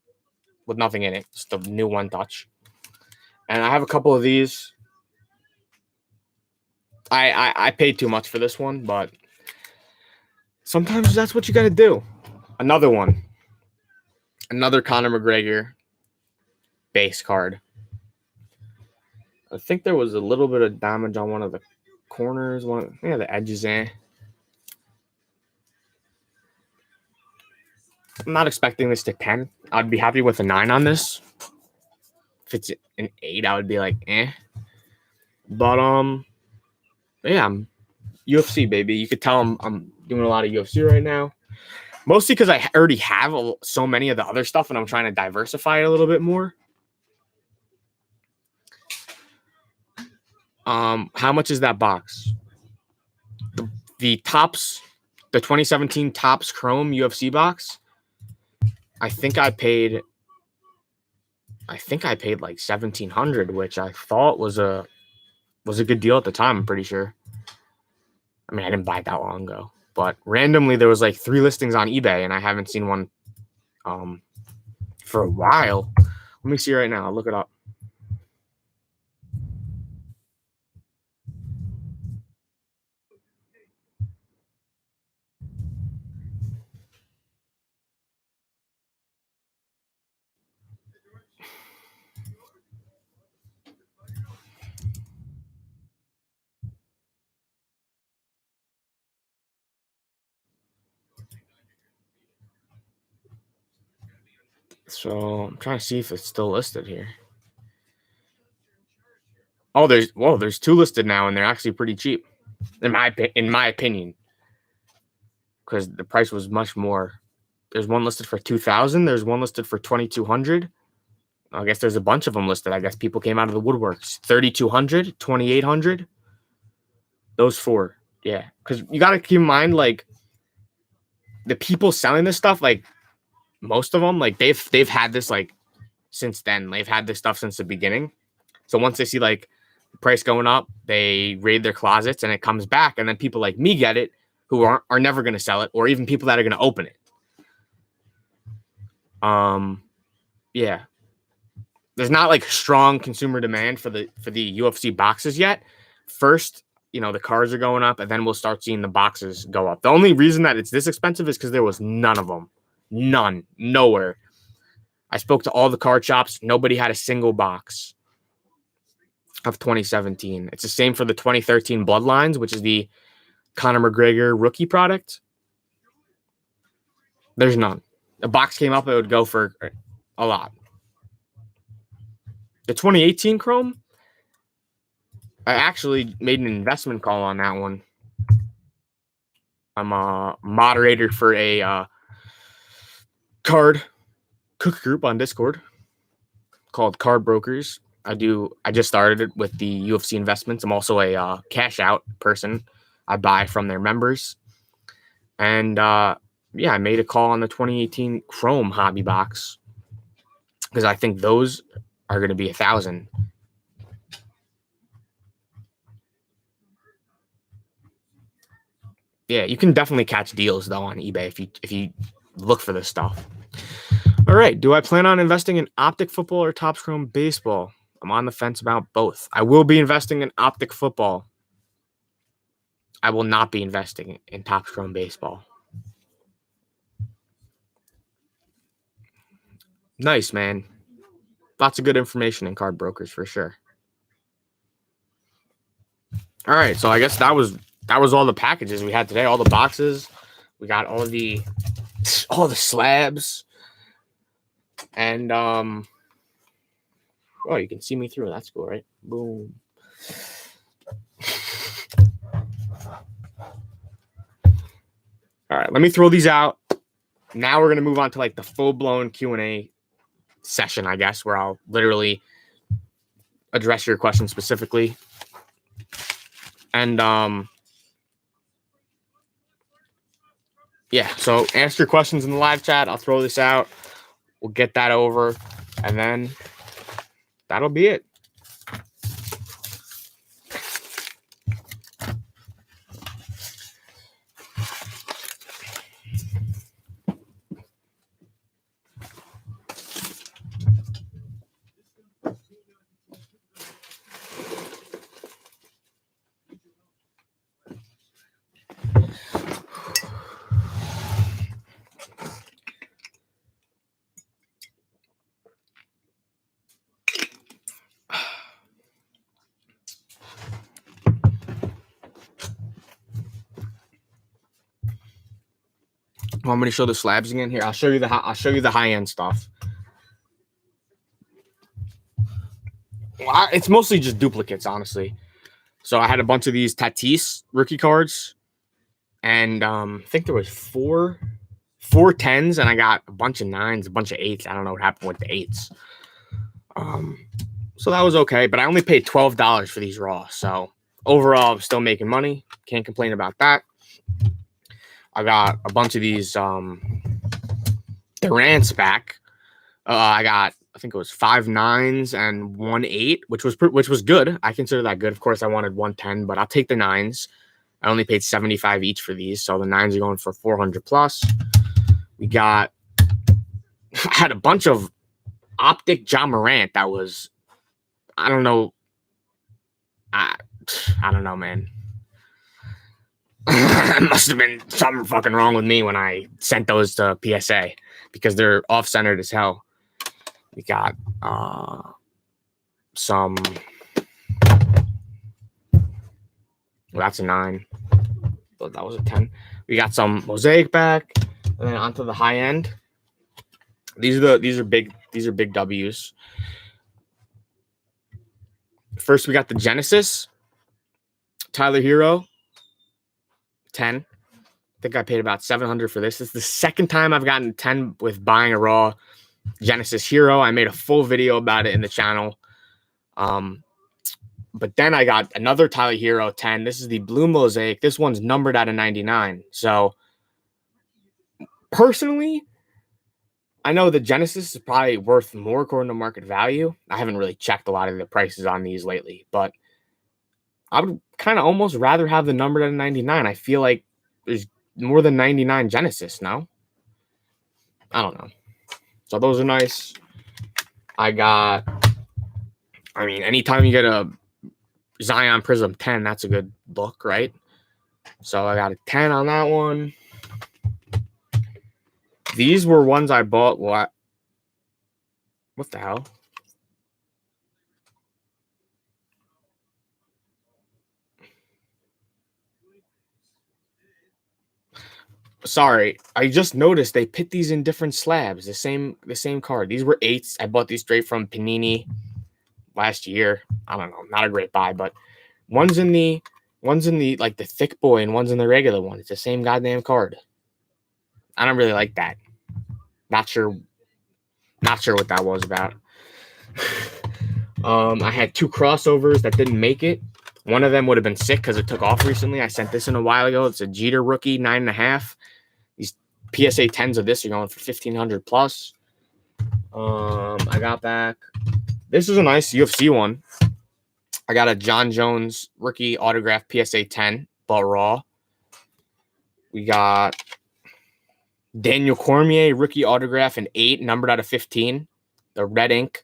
S1: with nothing in it. Just a new one touch. And I have a couple of these. I paid too much for this one, but sometimes that's what you got to do. Another one. Another Conor McGregor base card. I think there was a little bit of damage on one of the corners. The edges in. I'm not expecting this to 10. I'd be happy with a 9 on this. If it's an 8, I would be like, eh. But yeah, I'm UFC, baby. You could tell I'm doing a lot of UFC right now. Mostly because I already have so many of the other stuff, and I'm trying to diversify it a little bit more. How much is that box? The Topps, the 2017 Topps Chrome UFC box. I think I paid like $1,700, which I thought was a good deal at the time. I'm pretty sure. I mean, I didn't buy it that long ago, but randomly there was like 3 listings on eBay, and I haven't seen one for a while. Let me see right now. I'll look it up. So I'm trying to see if it's still listed here. Oh, there's 2 listed now, and they're actually pretty cheap, in my opinion, because the price was much more. There's one listed for $2,000. There's one listed for $2,200. I guess there's a bunch of them listed. I guess people came out of the woodworks. $3,200, $2,800. Those 4, yeah. Because you got to keep in mind, like, the people selling this stuff, like, most of them, like, they've had this, like, since then. They've had this stuff since the beginning. So once they see, like, the price going up, they raid their closets, and it comes back, and then people like me get it, who are never going to sell it, or even people that are going to open it. Yeah. There's not like strong consumer demand for the UFC boxes yet. First, the cards are going up, and then we'll start seeing the boxes go up. The only reason that it's this expensive is because there was none of them. None. Nowhere. I spoke to all the card shops. Nobody had a single box of 2017. It's the same for the 2013 Bloodlines, which is the Conor McGregor rookie product. There's none. A box came up, it would go for a lot. The 2018 Chrome, I actually made an investment call on that one. I'm a moderator for a card cook group on Discord called Card Brokers. I just started it with the UFC investments. I'm also a cash out person. I buy from their members. And yeah, I made a call on the 2018 Chrome hobby box because I think those are going to be 1,000. Yeah, you can definitely catch deals though on eBay if you look for this stuff. All right, do I plan on investing in Optic football or Topps Chrome baseball? I'm on the fence about both. I will be investing in Optic football. I will not be investing in Topps Chrome baseball. Nice, man. Lots of good information in Card Brokers for sure. All right, so I guess that was all the packages we had today, all the boxes. We got all the slabs. And oh, you can see me through. That's cool, right? Boom. All right, let me throw these out. Now we're going to move on to like the full-blown Q&A session, I guess, where I'll literally address your question specifically. And yeah, so ask your questions in the live chat. I'll throw this out. We'll get that over, and then that'll be it. Want me to show the slabs again? Here, I'll show you the high end stuff. Well, it's mostly just duplicates, honestly. So I had a bunch of these Tatis rookie cards, and I think there was four 10s, and I got a bunch of 9s, a bunch of 8s. I don't know what happened with the 8s. So that was okay, but I only paid $12 for these raw. So overall, I'm still making money. Can't complain about that. I got a bunch of these Durant's back. I think it was 5 9s and 1 8, which was good. I consider that good. Of course, I wanted 110, but I'll take the 9s. I only paid $75 each for these, so the 9s are going for 400 plus. I had a bunch of Optic John Morant that was, I don't know, man. Must have been something fucking wrong with me when I sent those to PSA because they're off-centered as hell. We got some. Well, that's a 9. But that was a 10. We got some mosaic back, and then onto the high end. These are big W's. First, we got the Genesis Tyler Hero 10. I think I paid about $700 for this. It's the second time I've gotten 10 with buying a raw Genesis Hero. I made a full video about it in the channel. But then I got another Tyler Hero 10. This is the blue mosaic. This one's numbered out of 99. So personally, I know the Genesis is probably worth more according to market value. I haven't really checked a lot of the prices on these lately, but I would kind of almost rather have the numbered out of 99. I feel like there's more than 99 Genesis, no? I don't know. So those are nice. Anytime you get a Zion Prism 10, that's a good look, right? So I got a 10 on that one. These were ones I bought. What the hell? Sorry, I just noticed they put these in different slabs. The same card. These were 8s. I bought these straight from Panini last year. I don't know, not a great buy, but One's in the like the thick boy and one's in the regular one. It's the same goddamn card. I don't really like that. Not sure what that was about. I had 2 crossovers that didn't make it. One of them would have been sick because it took off recently. I sent this in a while ago. It's a Jeter rookie, 9.5. These PSA 10s of this are going for 1,500 plus. I got back. This is a nice UFC one. I got a John Jones rookie autograph PSA 10, but raw. We got Daniel Cormier rookie autograph in 8, numbered out of 15, the red ink.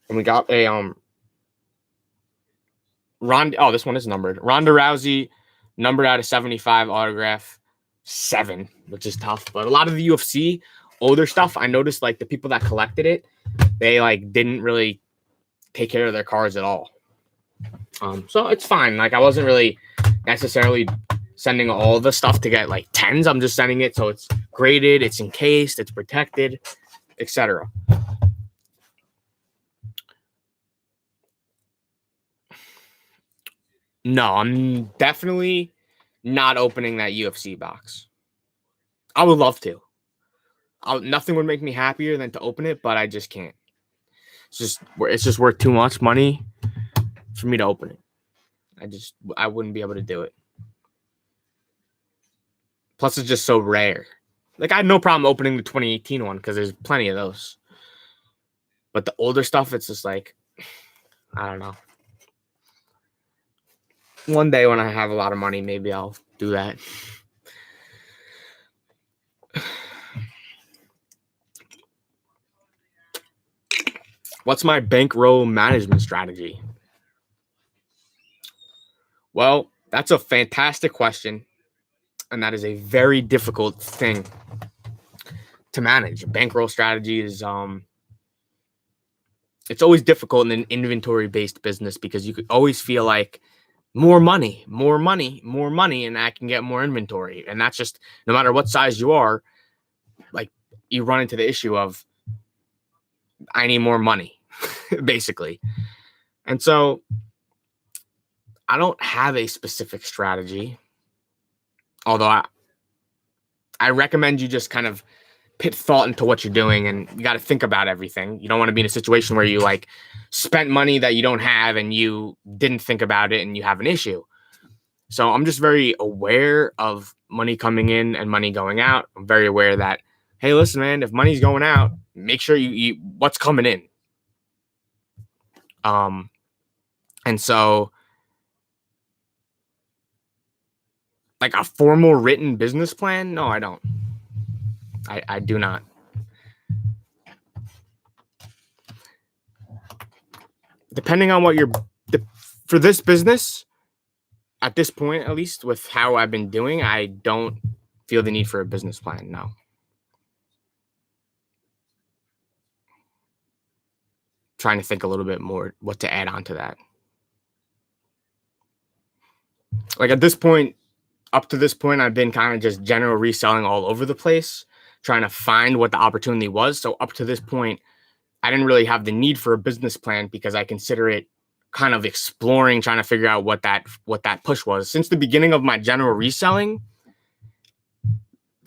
S1: And we got a this one is numbered. Ronda Rousey, numbered out of 75 autograph 7, which is tough. But a lot of the UFC older stuff, I noticed like the people that collected it, they like didn't really take care of their cards at all. So it's fine. Like I wasn't really necessarily sending all the stuff to get like 10s. I'm just sending it so it's graded, it's encased, it's protected, etc. No, I'm definitely not opening that UFC box. I would love to. Nothing would make me happier than to open it, but I just can't. It's just worth too much money for me to open it. I wouldn't be able to do it. Plus, it's just so rare. Like, I had no problem opening the 2018 one because there's plenty of those. But the older stuff, it's just like, I don't know. One day when I have a lot of money, maybe I'll do that. What's my bankroll management strategy? Well, that's a fantastic question. And that is a very difficult thing to manage. A bankroll strategy is it's always difficult in an inventory-based business because you could always feel like more money, and I can get more inventory. And that's just, no matter what size you are, like you run into the issue of, I need more money, basically. And so I don't have a specific strategy, although I recommend you just kind of put thought into what you're doing, and you got to think about everything. You don't want to be in a situation where you like spent money that you don't have and you didn't think about it and you have an issue. So I'm just very aware of money coming in and money going out. I'm very aware that, hey, listen, man, if money's going out, make sure you what's coming in. And so like a formal written business plan, no, I don't. I do not. Depending on what for this business, at this point, at least with how I've been doing, I don't feel the need for a business plan. No. Trying to think a little bit more what to add on to that. Like at this point, up to this point, I've been kind of just general reselling all over the place, trying to find what the opportunity was. So up to this point, I didn't really have the need for a business plan because I consider it kind of exploring, trying to figure out what that push was. Since the beginning of my general reselling,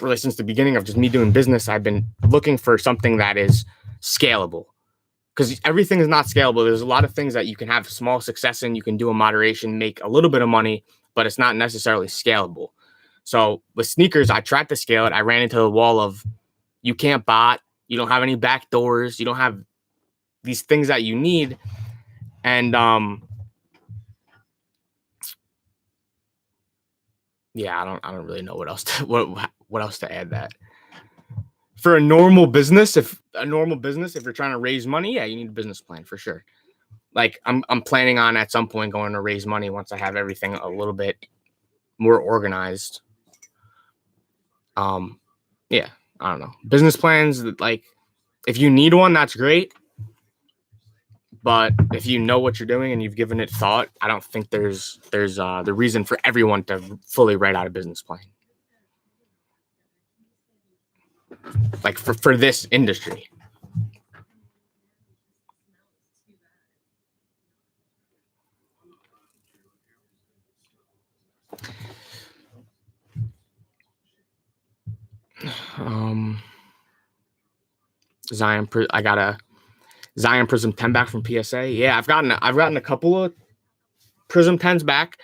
S1: really since the beginning of just me doing business, I've been looking for something that is scalable. Because everything is not scalable. There's a lot of things that you can have small success in. You can do a moderation, make a little bit of money, but it's not necessarily scalable. So with sneakers, I tried to scale it. I ran into the wall of you can't bot. You don't have any back doors. You don't have these things that you need. And yeah, I don't really know what else to, what else to add that. For a normal business, if you're trying to raise money, yeah, you need a business plan for sure. Like I'm planning on at some point going to raise money once I have everything a little bit more organized. Yeah, I don't know. Business plans, like if you need one, that's great. But if you know what you're doing and you've given it thought, I don't think there's the reason for everyone to fully write out a business plan. Like for this industry. I got a Zion Prism 10 back from PSA. Yeah, I've gotten a couple of Prism 10s back.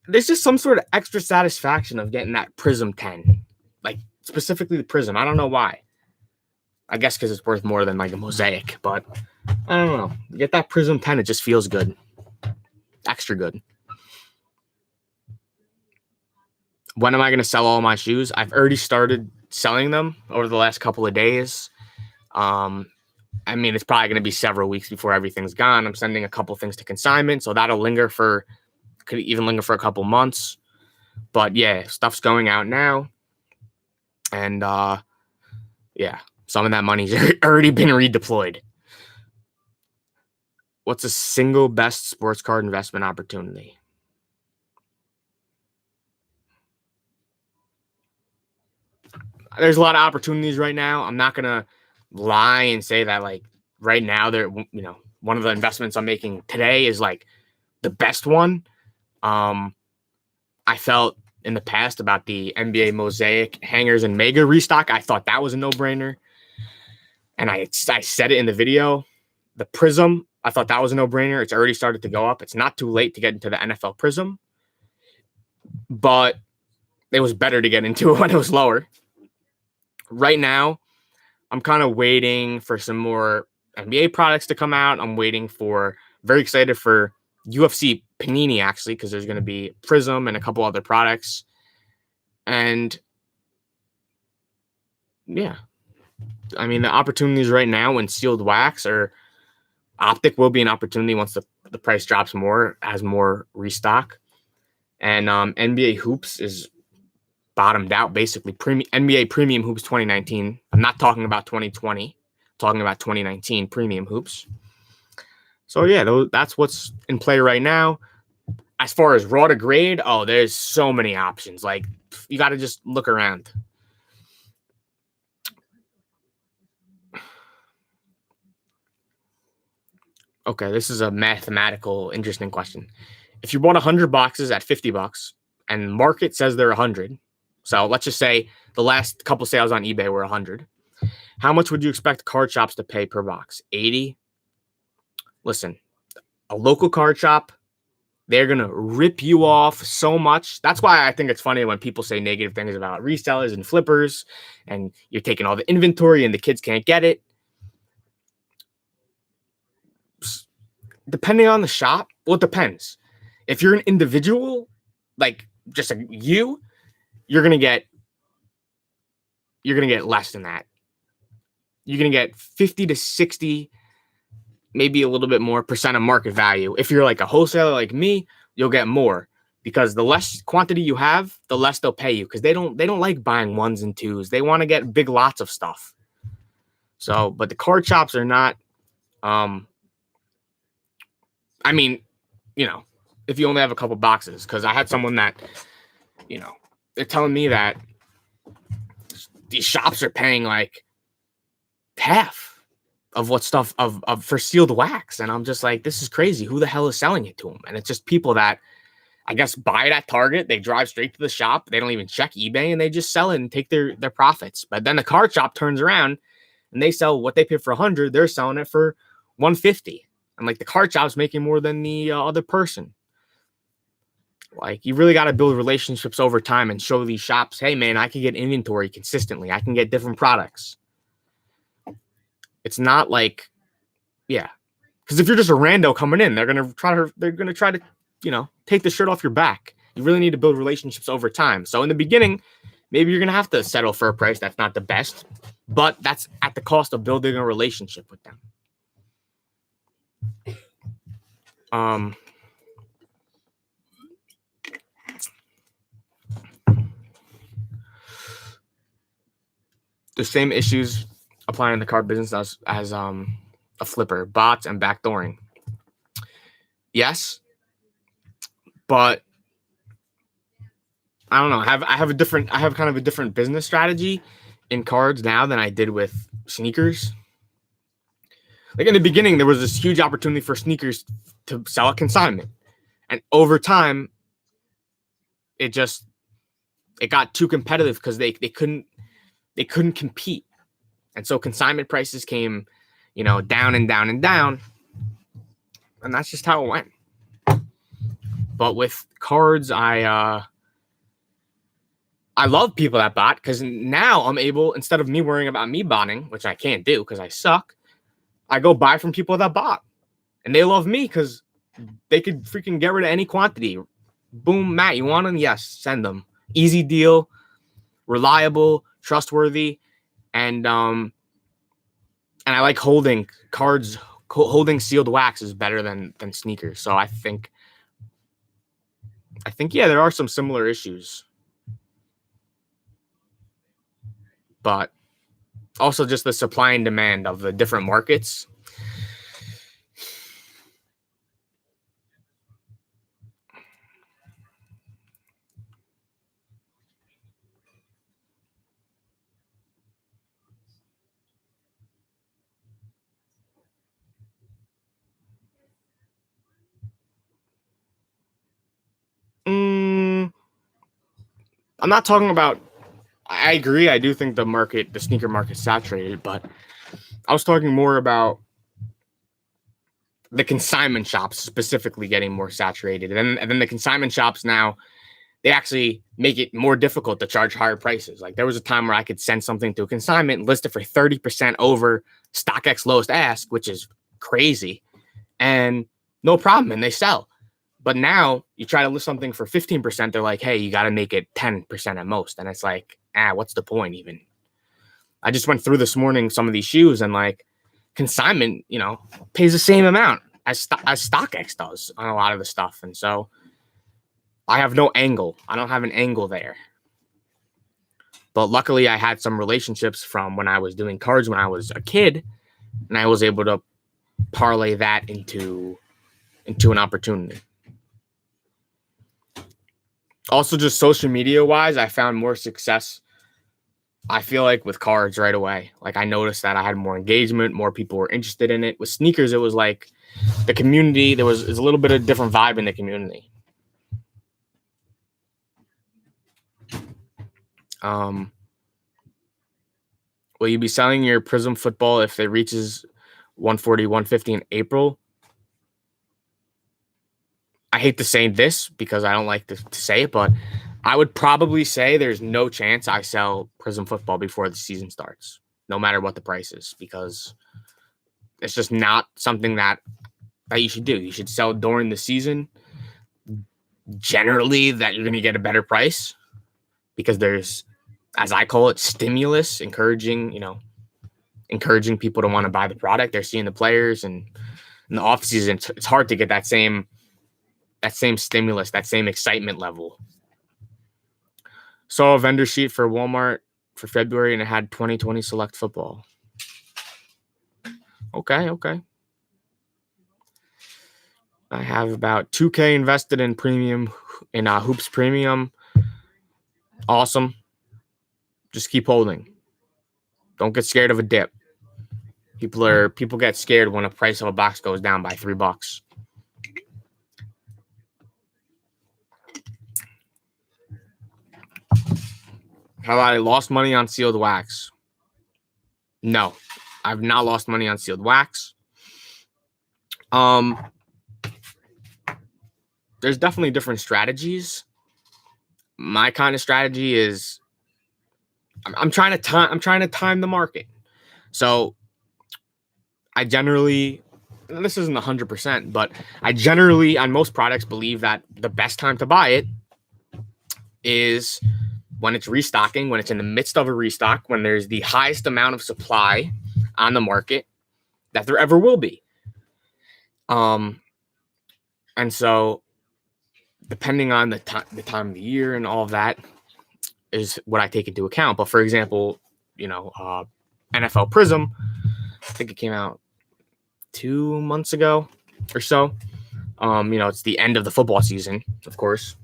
S1: There's just some sort of extra satisfaction of getting that Prism 10, like specifically the Prism. I don't know why. I guess because it's worth more than like a Mosaic, but I don't know. You get that Prism 10, it just feels good, extra good. When am I going to sell all my shoes? I've already started selling them over the last couple of days. I mean, it's probably going to be several weeks before everything's gone. I'm sending a couple things to consignment, so that'll could even linger for a couple months. But yeah, stuff's going out now. And yeah, some of that money's already been redeployed. What's a single best sports card investment opportunity? There's a lot of opportunities right now. I'm not going to lie and say that like right now one of the investments I'm making today is like the best one. I felt in the past about the NBA Mosaic hangers and mega restock. I thought that was a no-brainer. And I said it in the video. The Prism, I thought that was a no-brainer. It's already started to go up. It's not too late to get into the NFL Prism, but it was better to get into it when it was lower. Right now, I'm kind of waiting for some more NBA products to come out. Very excited for UFC Panini, actually, because there's going to be Prism and a couple other products. And yeah, I mean, the opportunities right now in sealed wax or optic will be an opportunity once the price drops more, as more restock. And NBA Hoops is bottomed out, basically. NBA Premium Hoops 2019. I'm not talking about 2020. I'm talking about 2019 Premium Hoops. So yeah, that's what's in play right now. As far as raw to grade, there's so many options. Like, you got to just look around. Okay, this is a mathematical, interesting question. If you bought 100 boxes at $50 and market says they're 100, so let's just say the last couple sales on eBay were 100, how much would you expect card shops to pay per box? 80? Listen, a local card shop, they're going to rip you off so much. That's why I think it's funny when people say negative things about resellers and flippers and you're taking all the inventory and the kids can't get it. Depending on the shop, well, it depends. If you're an individual, like just you're gonna get less than that. You're gonna get 50 to 60, maybe a little bit more percent of market value. If you're like a wholesaler like me, you'll get more because the less quantity you have, the less they'll pay you because they don't like buying ones and twos. They want to get big lots of stuff. So, but the card shops are not. I mean, if you only have a couple boxes, because I had someone that, they're telling me that these shops are paying like half of what stuff of for sealed wax. And I'm just like, this is crazy. Who the hell is selling it to them? And it's just people that I guess buy it at Target. They drive straight to the shop. They don't even check eBay and they just sell it and take their profits. But then the card shop turns around and they sell what they paid for 100. They're selling it for 150. And like the card shop's making more than the other person. Like, you really got to build relationships over time and show these shops, hey man, I can get inventory consistently. I can get different products. It's not like, yeah, because if you're just a rando coming in, they're gonna try to, take the shirt off your back. You really need to build relationships over time. So in the beginning, maybe you're gonna have to settle for a price that's not the best, but that's at the cost of building a relationship with them. The same issues apply in the card business as a flipper, bots and backdooring. Yes, but I don't know. I have kind of a different business strategy in cards now than I did with sneakers. Like in the beginning, there was this huge opportunity for sneakers to sell a consignment. And over time, it just it got too competitive because they couldn't compete. And so consignment prices came, down and down and down. And that's just how it went. But with cards, I love people that bought, because now I'm able, instead of me worrying about me botting, which I can't do because I suck, I go buy from people that bought. And they love me because they could freaking get rid of any quantity. Boom, Matt, you want them? Yes, send them. Easy deal, reliable, trustworthy, and I like holding cards. Holding sealed wax is better than sneakers. So I think yeah, there are some similar issues, but also just the supply and demand of the different markets. I'm not talking about. I agree. I do think the sneaker market's saturated, but I was talking more about the consignment shops specifically getting more saturated. And then the consignment shops now, they actually make it more difficult to charge higher prices. Like, there was a time where I could send something to a consignment and list it for 30% over StockX lowest ask, which is crazy, and no problem, and they sell. But now you try to list something for 15%, they're like, hey, you got to make it 10% at most. And it's like, what's the point even? I just went through this morning some of these shoes, and like, consignment, pays the same amount as StockX does on a lot of the stuff. And so I have no angle. I don't have an angle there. But luckily, I had some relationships from when I was doing cards when I was a kid, and I was able to parlay that into an opportunity. Also, just social media wise, I found more success, I feel like, with cards right away. Like, I noticed that I had more engagement, more people were interested in it. With sneakers, it was like the community, there was a little bit of a different vibe in the community. Will you be selling your Prism football if it reaches 140, 150 in April? I hate to say this because I don't like to say it, but I would probably say there's no chance I sell Prism football before the season starts, no matter what the price is, because it's just not something that you should do. You should sell during the season. Generally, that you're going to get a better price because there's, as I call it, stimulus, encouraging people to want to buy the product. They're seeing the players, and in the off season, it's hard to get that same stimulus, that same excitement level. Saw a vendor sheet for Walmart for February, and it had 2020 select football. Okay. I have about $2,000 invested in Hoops Premium. Awesome. Just keep holding. Don't get scared of a dip. People get scared when the price of a box goes down by $3. Have I lost money on sealed wax? No, I've not lost money on sealed wax. There's definitely different strategies. My kind of strategy is I'm trying to time the market. So I generally, this isn't 100%, but I generally, on most products, believe that the best time to buy it is when it's restocking, when it's in the midst of a restock, when there's the highest amount of supply on the market that there ever will be. And so depending on the time of the year and all of that is what I take into account. But for example, NFL Prism, I think it came out 2 months ago or so. It's the end of the football season, of course.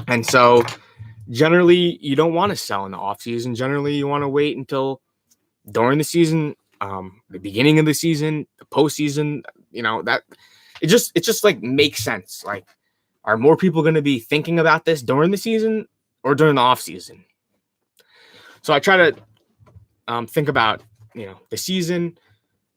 S1: And so generally you don't want to sell in the off season. Generally you want to wait until during the season, the beginning of the season, the postseason, that it just like makes sense. Like, are more people going to be thinking about this during the season or during the off season. So I try to think about, the season.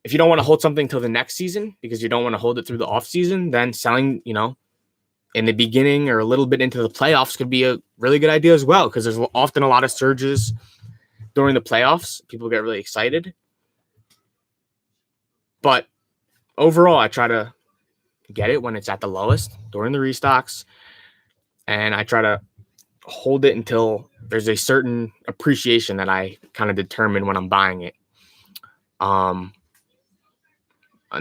S1: If you don't want to hold something till the next season because you don't want to hold it through the off season, then selling, in the beginning or a little bit into the playoffs could be a really good idea as well, because there's often a lot of surges during the playoffs. People get really excited. But overall, I try to get it when it's at the lowest during the restocks, and I try to hold it until there's a certain appreciation that I kind of determine when I'm buying it. And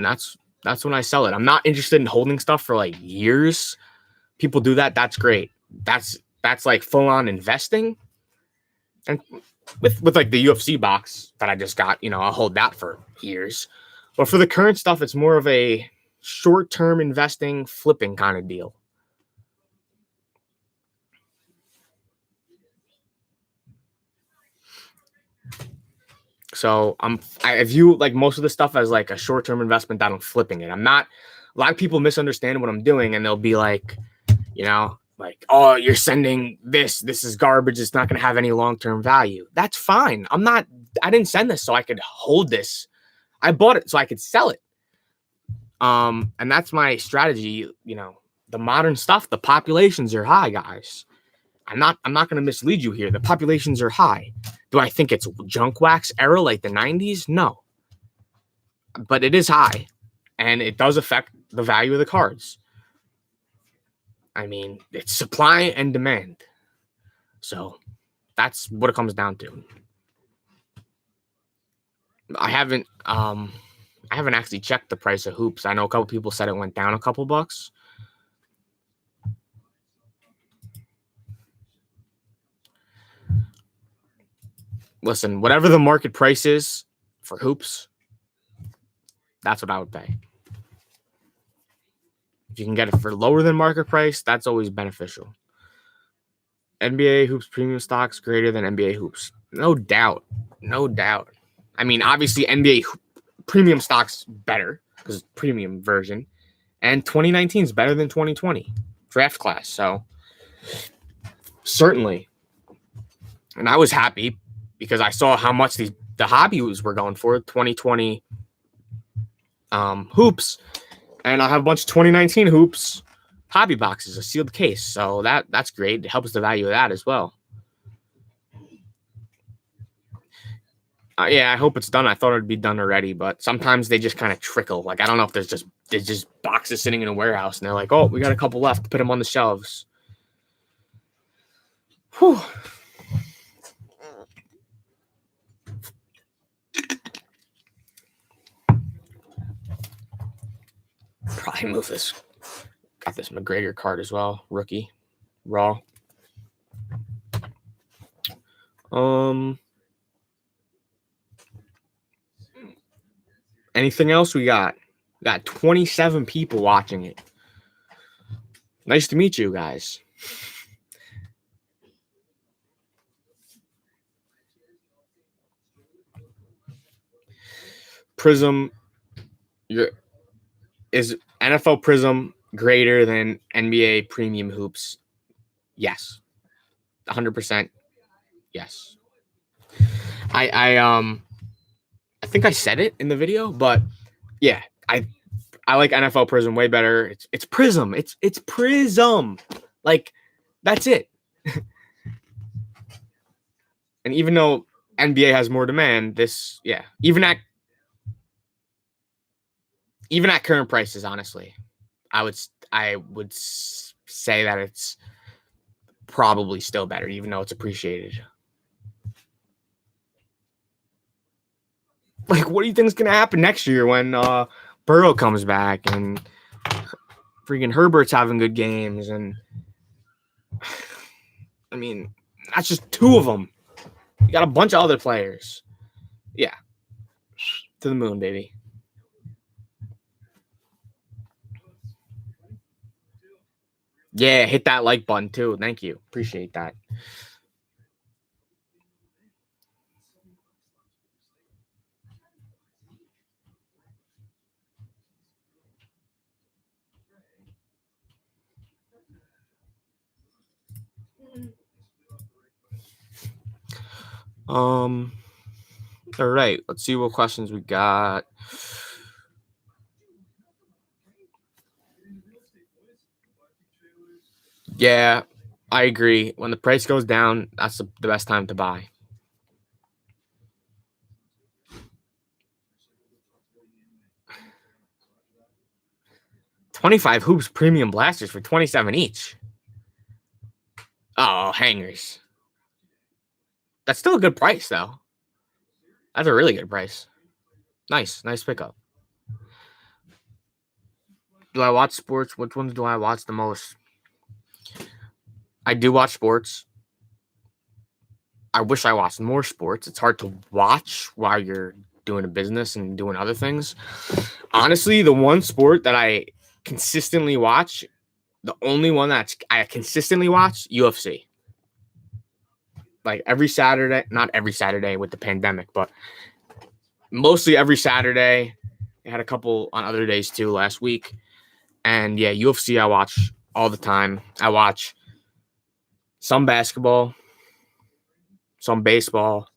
S1: that's when I sell it. I'm not interested in holding stuff for like years. People do that. That's great. That's like full on investing. And with like the UFC box that I just got, I'll hold that for years. But for the current stuff, it's more of a short-term investing, flipping kind of deal. So I view like most of the stuff as like a short-term investment that I'm flipping it. I'm not. A lot of people misunderstand what I'm doing, and they'll be like, like, oh, you're sending this. This is garbage. It's not going to have any long-term value. That's fine. I didn't send this so I could hold this. I bought it so I could sell it. And that's my strategy. The modern stuff, the populations are high, guys. I'm not going to mislead you here. The populations are high. Do I think it's junk wax era like the 90s? No. But it is high, and it does affect the value of the cards. I mean, it's supply and demand. So that's what it comes down to. I haven't actually checked the price of hoops. I know a couple people said it went down a couple bucks. Listen, whatever the market price is for hoops, that's what I would pay. If you can get it for lower than market price, that's always beneficial. NBA hoops premium stocks greater than NBA hoops. No doubt. No doubt. I mean, obviously NBA premium stocks better because premium version. And 2019 is better than 2020 draft class. So certainly. And I was happy because I saw how much the hobbies were going for 2020 hoops. And I have a bunch of 2019 hoops hobby boxes, a sealed case. So that's great. It helps the value of that as well. Yeah, I hope it's done. I thought it'd be done already, but sometimes they just kind of trickle. Like, I don't know if there's just boxes sitting in a warehouse and they're like, oh, we got a couple left. Put them on the shelves. Whew. Probably move this. Got this McGregor card as well. Rookie. Raw. Anything else we got? We got 27 people watching it. Nice to meet you guys. Prism, is NFL Prism greater than NBA Premium Hoops? Yes, 100%. Yes. I think I said it in the video, but yeah, I like NFL Prism way better. It's Prism. It's Prism. Like, that's it. And even though NBA has more demand, even at current prices, honestly, I would say that it's probably still better, even though it's appreciated. Like, what do you think is going to happen next year when Burrow comes back and freaking Herbert's having good games? And I mean, that's just two of them. You got a bunch of other players. Yeah. To the moon, baby. Yeah, hit that like button too. Thank you. Appreciate that. All right, let's see what questions we got. Yeah, I agree. When the price goes down, that's the best time to buy. $25 hoops premium blasters for $27 each. Oh, hangers. That's still a good price, though. That's a really good price. Nice pickup. Do I watch sports? Which ones do I watch the most? I do watch sports. I wish I watched more sports. It's hard to watch while you're doing a business and doing other things. Honestly, the one sport that I consistently watch, the only one that I consistently watch, UFC. Like every Saturday, not every Saturday with the pandemic, but mostly every Saturday. I had a couple on other days too last week. And yeah, UFC I watch all the time. I watch some basketball, some baseball,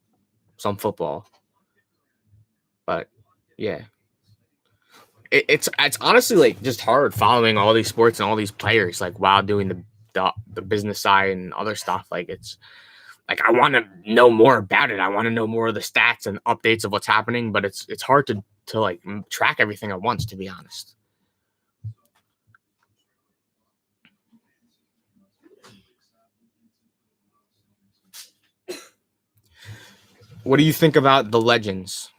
S1: some football. But yeah, it's honestly like just hard following all these sports and all these players like while doing the business side and other stuff. Like it's like I want to know more about it. I want to know more of the stats and updates of what's happening, but it's hard to like track everything at once, to be honest. What do you think about the legends?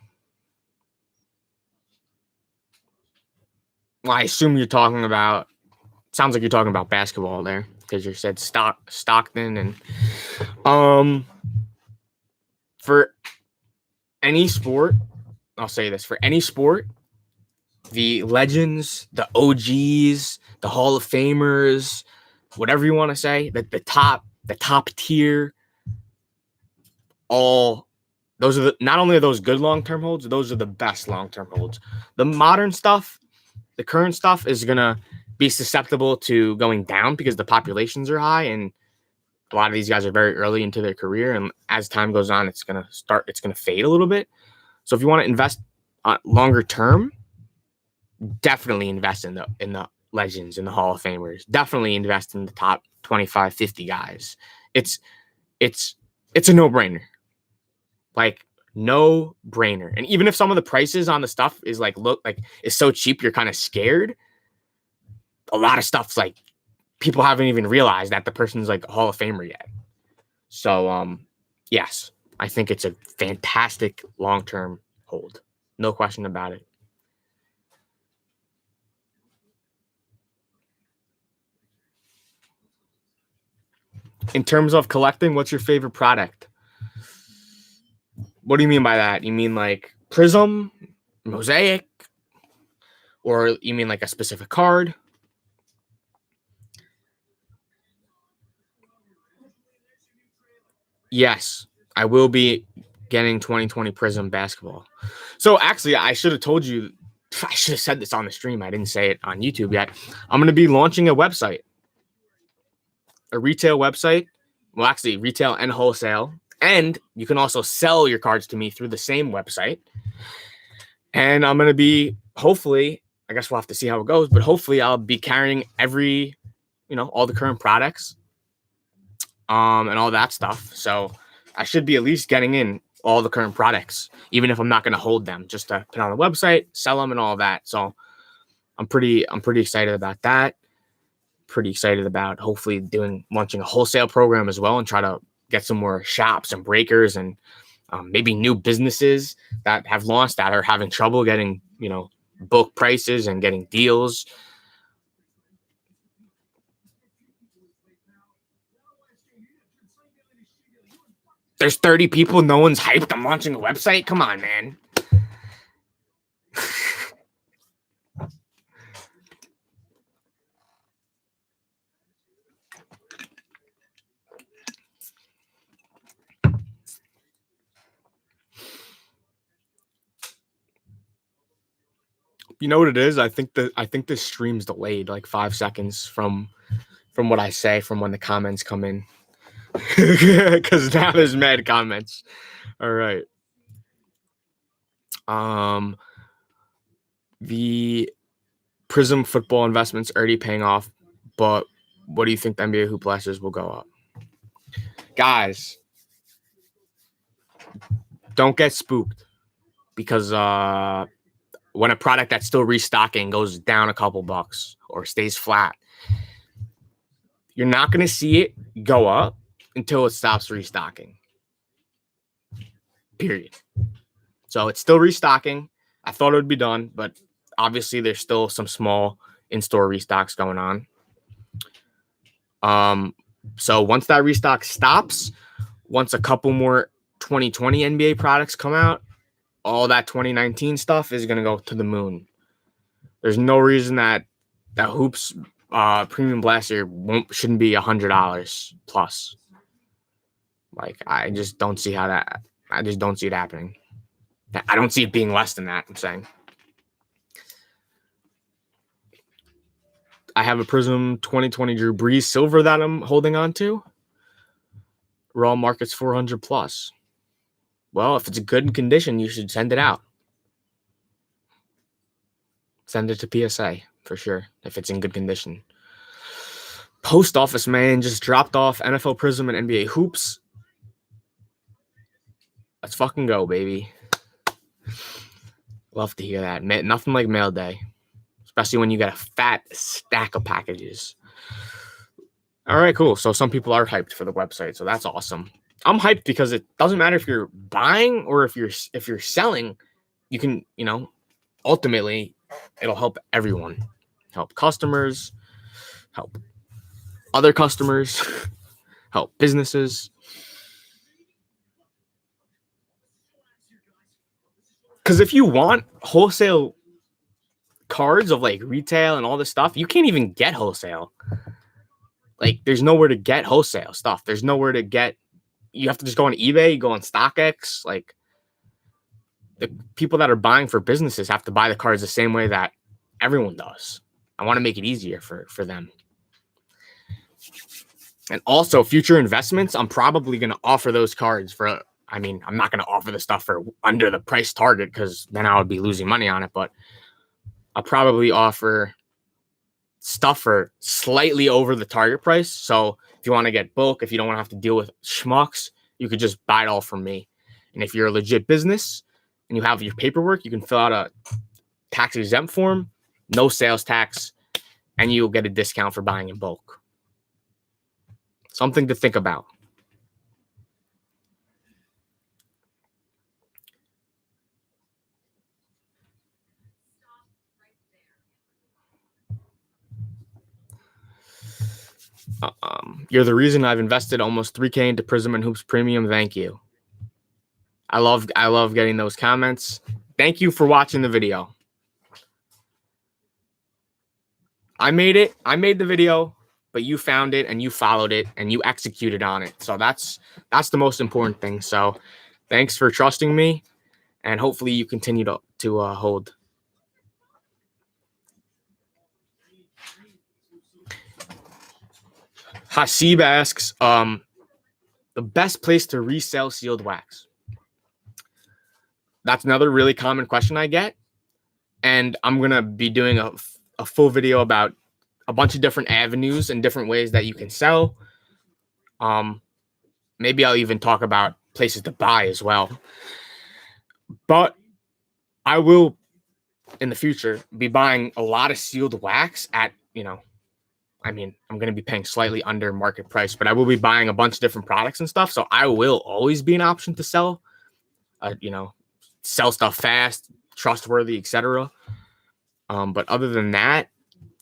S1: Well, I assume you're talking about. Sounds like you're talking about basketball there because you said Stockton and um for any sport. I'll say this for any sport, the legends, the OGs, the Hall of Famers, whatever you want to say, the top tier, all those are not only are those good long term holds, those are the best long term holds. The modern stuff, the current stuff is gonna be susceptible to going down because the populations are high and a lot of these guys are very early into their career, and as time goes on, it's gonna fade a little bit. So if you want to invest longer term, definitely invest in the legends and the Hall of Famers. Definitely invest in the top 25, 50 guys. It's it's it's a no-brainer. Like no brainer. And even if some of the prices on the stuff is like look like is so cheap you're kind of scared, a lot of stuff's like people haven't even realized that the person's like a Hall of Famer yet. So yes, I think it's a fantastic long-term hold. No question about it. In terms of collecting, what's your favorite product? What do you mean by that? You mean like Prism, Mosaic, or you mean like a specific card? Yes, I will be getting 2020 Prism basketball. So actually, I should have told you. I should have said this on the stream. I didn't say it on YouTube yet. I'm going to be launching a website, a retail website. Well, actually, retail and wholesale. And you can also sell your cards to me through the same website. And I'm going to be, hopefully, I guess we'll have to see how it goes, but hopefully I'll be carrying all the current products and all that stuff. So I should be at least getting in all the current products, even if I'm not going to hold them, just to put on the website, sell them and all that. So I'm pretty excited about that. Pretty excited about hopefully launching a wholesale program as well and try to get some more shops and breakers and maybe new businesses that have launched that are having trouble getting, book prices and getting deals. There's 30 people. No one's hyped. I'm launching a website. Come on, man. You know what it is? I think this stream's delayed like 5 seconds from what I say from when the comments come in. Because now there's mad comments. All right. The Prism football investment's already paying off, but what do you think the NBA hoop blasters will go up? Guys, don't get spooked because when a product that's still restocking goes down a couple bucks or stays flat, you're not going to see it go up until it stops restocking. Period. So it's still restocking. I thought it would be done, but obviously there's still some small in-store restocks going on. So once that restock stops, once a couple more 2020 NBA products come out, all that 2019 stuff is going to go to the moon. There's no reason that Hoops premium blaster shouldn't be $100 plus. Like, I just don't see how that. I just don't see it happening. I don't see it being less than that. I'm saying. I have a Prism 2020 Drew Brees silver that I'm holding on to. Raw market's 400 plus. Well, if it's a good condition, you should send it out. Send it to PSA for sure if it's in good condition. Post office man just dropped off NFL Prism and NBA hoops. Let's fucking go, baby. Love to hear that. Nothing like mail day, especially when you get a fat stack of packages. All right, cool. So some people are hyped for the website, so that's awesome. I'm hyped because it doesn't matter if you're buying or if you're selling. You can, ultimately, it'll help everyone. Help customers, help other customers, help businesses. Because if you want wholesale cards of like retail and all this stuff, you can't even get wholesale. Like, there's nowhere to get wholesale stuff. There's nowhere to get. You have to just go on eBay, you go on StockX. Like, the people that are buying for businesses have to buy the cards the same way that everyone does. I want to make it easier for them. And also, future investments, I'm probably going to offer those cards for. I'm not going to offer the stuff for under the price target because then I would be losing money on it. But I'll probably offer stuff for slightly over the target price. So if you want to get bulk, if you don't want to have to deal with schmucks, you could just buy it all from me. And if you're a legit business and you have your paperwork, you can fill out a tax exempt form, no sales tax, and you'll get a discount for buying in bulk. Something to think about. You're the reason I've invested almost $3,000 into Prism and Hoops Premium. Thank you. I love getting those comments. Thank you for watching the video. I made the video, but you found it and you followed it and you executed on it. So that's the most important thing. So thanks for trusting me, and hopefully you continue to hold. Hasib asks, the best place to resell sealed wax. That's another really common question I get. And I'm going to be doing a full video about a bunch of different avenues and different ways that you can sell. Maybe I'll even talk about places to buy as well. But I will, in the future, be buying a lot of sealed wax at, I'm going to be paying slightly under market price, but I will be buying a bunch of different products and stuff. So I will always be an option to sell, sell stuff fast, trustworthy, etc. But other than that,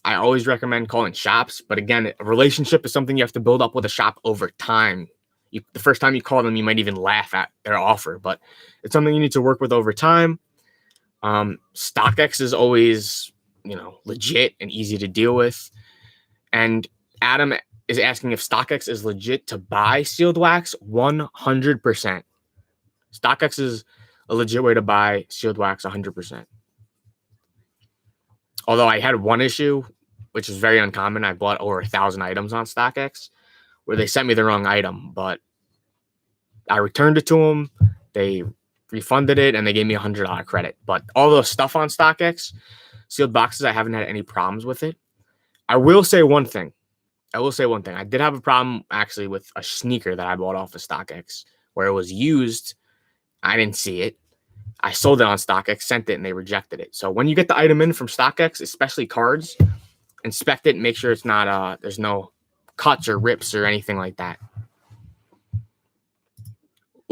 S1: I always recommend calling shops. But again, a relationship is something you have to build up with a shop over time. The first time you call them, you might even laugh at their offer, but it's something you need to work with over time. StockX is always, legit and easy to deal with. And Adam is asking if StockX is legit to buy sealed wax. 100%. StockX is a legit way to buy sealed wax. 100%. Although I had one issue, which is very uncommon. I bought over 1,000 items on StockX. where they sent me the wrong item, but I returned it to them. They refunded it and they gave me $100 credit. But all the stuff on StockX, sealed boxes, I haven't had any problems with it. I will say one thing. I did have a problem actually with a sneaker that I bought off of StockX where it was used. I didn't see it. I sold it on StockX, sent it, and they rejected it. So when you get the item in from StockX, especially cards, inspect it and make sure it's not there's no cuts or rips or anything like that.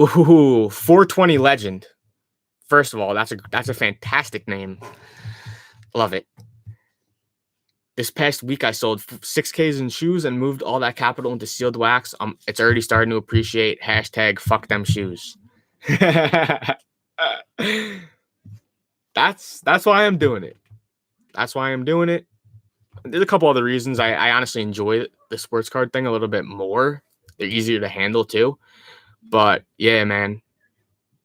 S1: Ooh, 420 Legend. First of all, that's a fantastic name. Love it. This past week, I sold 6Ks in shoes and moved all that capital into sealed wax. It's already starting to appreciate. # fuck them shoes. That's why I'm doing it. There's a couple other reasons. I honestly enjoy the sports card thing a little bit more. They're easier to handle too. But yeah, man,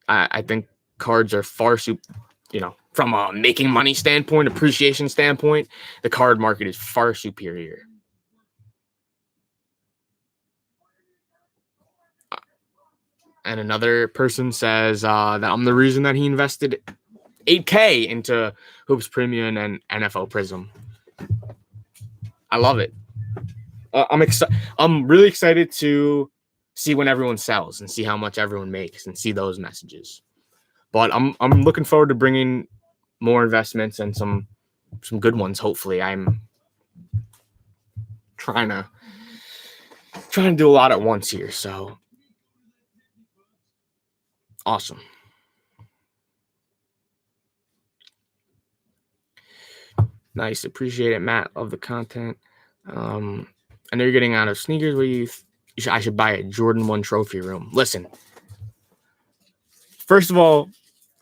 S1: I think cards are far from a making money standpoint, appreciation standpoint, the card market is far superior. And another person says that I'm the reason that he invested $8K into Hoops Premium and NFL Prism. I love it. I'm really excited to see when everyone sells and see how much everyone makes and see those messages. But I'm looking forward to bringing more investments and some good ones. Hopefully, I'm trying to do a lot at once here. So awesome. Nice. Appreciate it, Matt. Love the content. I know you're getting out of sneakers. I should buy a Jordan 1 trophy room. Listen, first of all,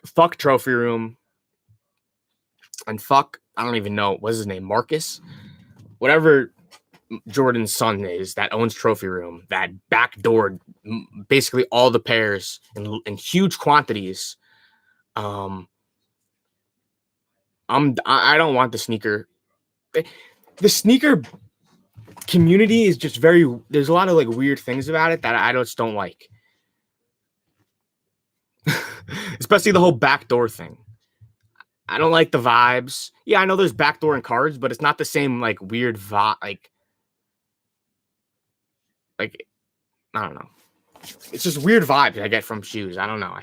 S1: fuck trophy room. And fuck, I don't even know, what's his name? Marcus? Whatever Jordan's son is that owns trophy room, that backdoored basically all the pairs in huge quantities. I don't want the sneaker. The sneaker community is just there's a lot of like weird things about it that I just don't like. Especially the whole backdoor thing. I don't like the vibes. Yeah, I know there's backdoor in cards, but it's not the same like weird vibe. Like I don't know. It's just weird vibes I get from shoes. I don't know. I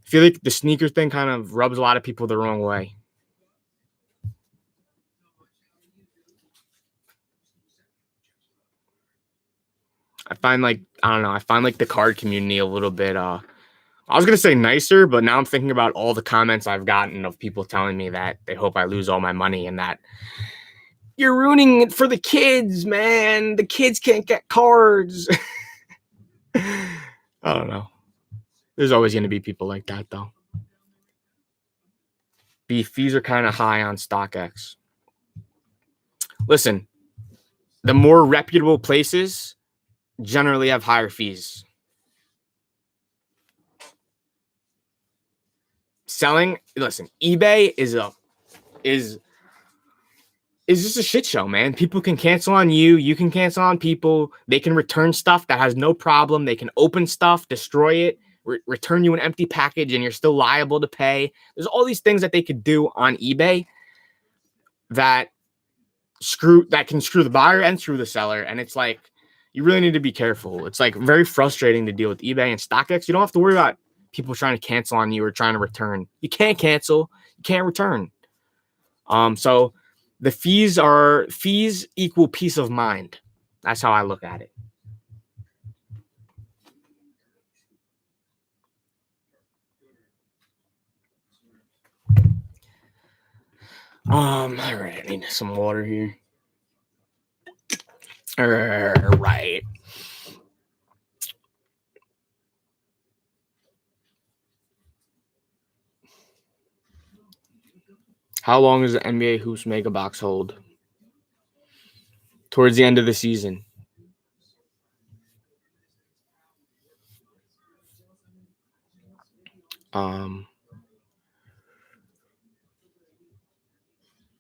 S1: feel like the sneaker thing kind of rubs a lot of people the wrong way. I find the card community a little bit I was gonna say nicer, but now I'm thinking about all the comments I've gotten of people telling me that they hope I lose all my money and that you're ruining it for the kids, man. The kids can't get cards. I don't know. There's always going to be people like that, though. The fees are kind of high on StockX. Listen, the more reputable places generally have higher fees. eBay is just a shit show, man. People can cancel on you. You can cancel on people. They can return stuff that has no problem. They can open stuff, destroy it, return you an empty package, and you're still liable to pay. There's all these things that they could do on eBay that can screw the buyer and screw the seller. And it's like, you really need to be careful. It's like very frustrating to deal with eBay and StockX. You don't have to worry about people trying to cancel on you or trying to return. You can't cancel. You can't return. So the fees equal peace of mind. That's how I look at it. All right, I need some water here. All right. How long does the NBA Hoops Mega Box hold? Towards the end of the season.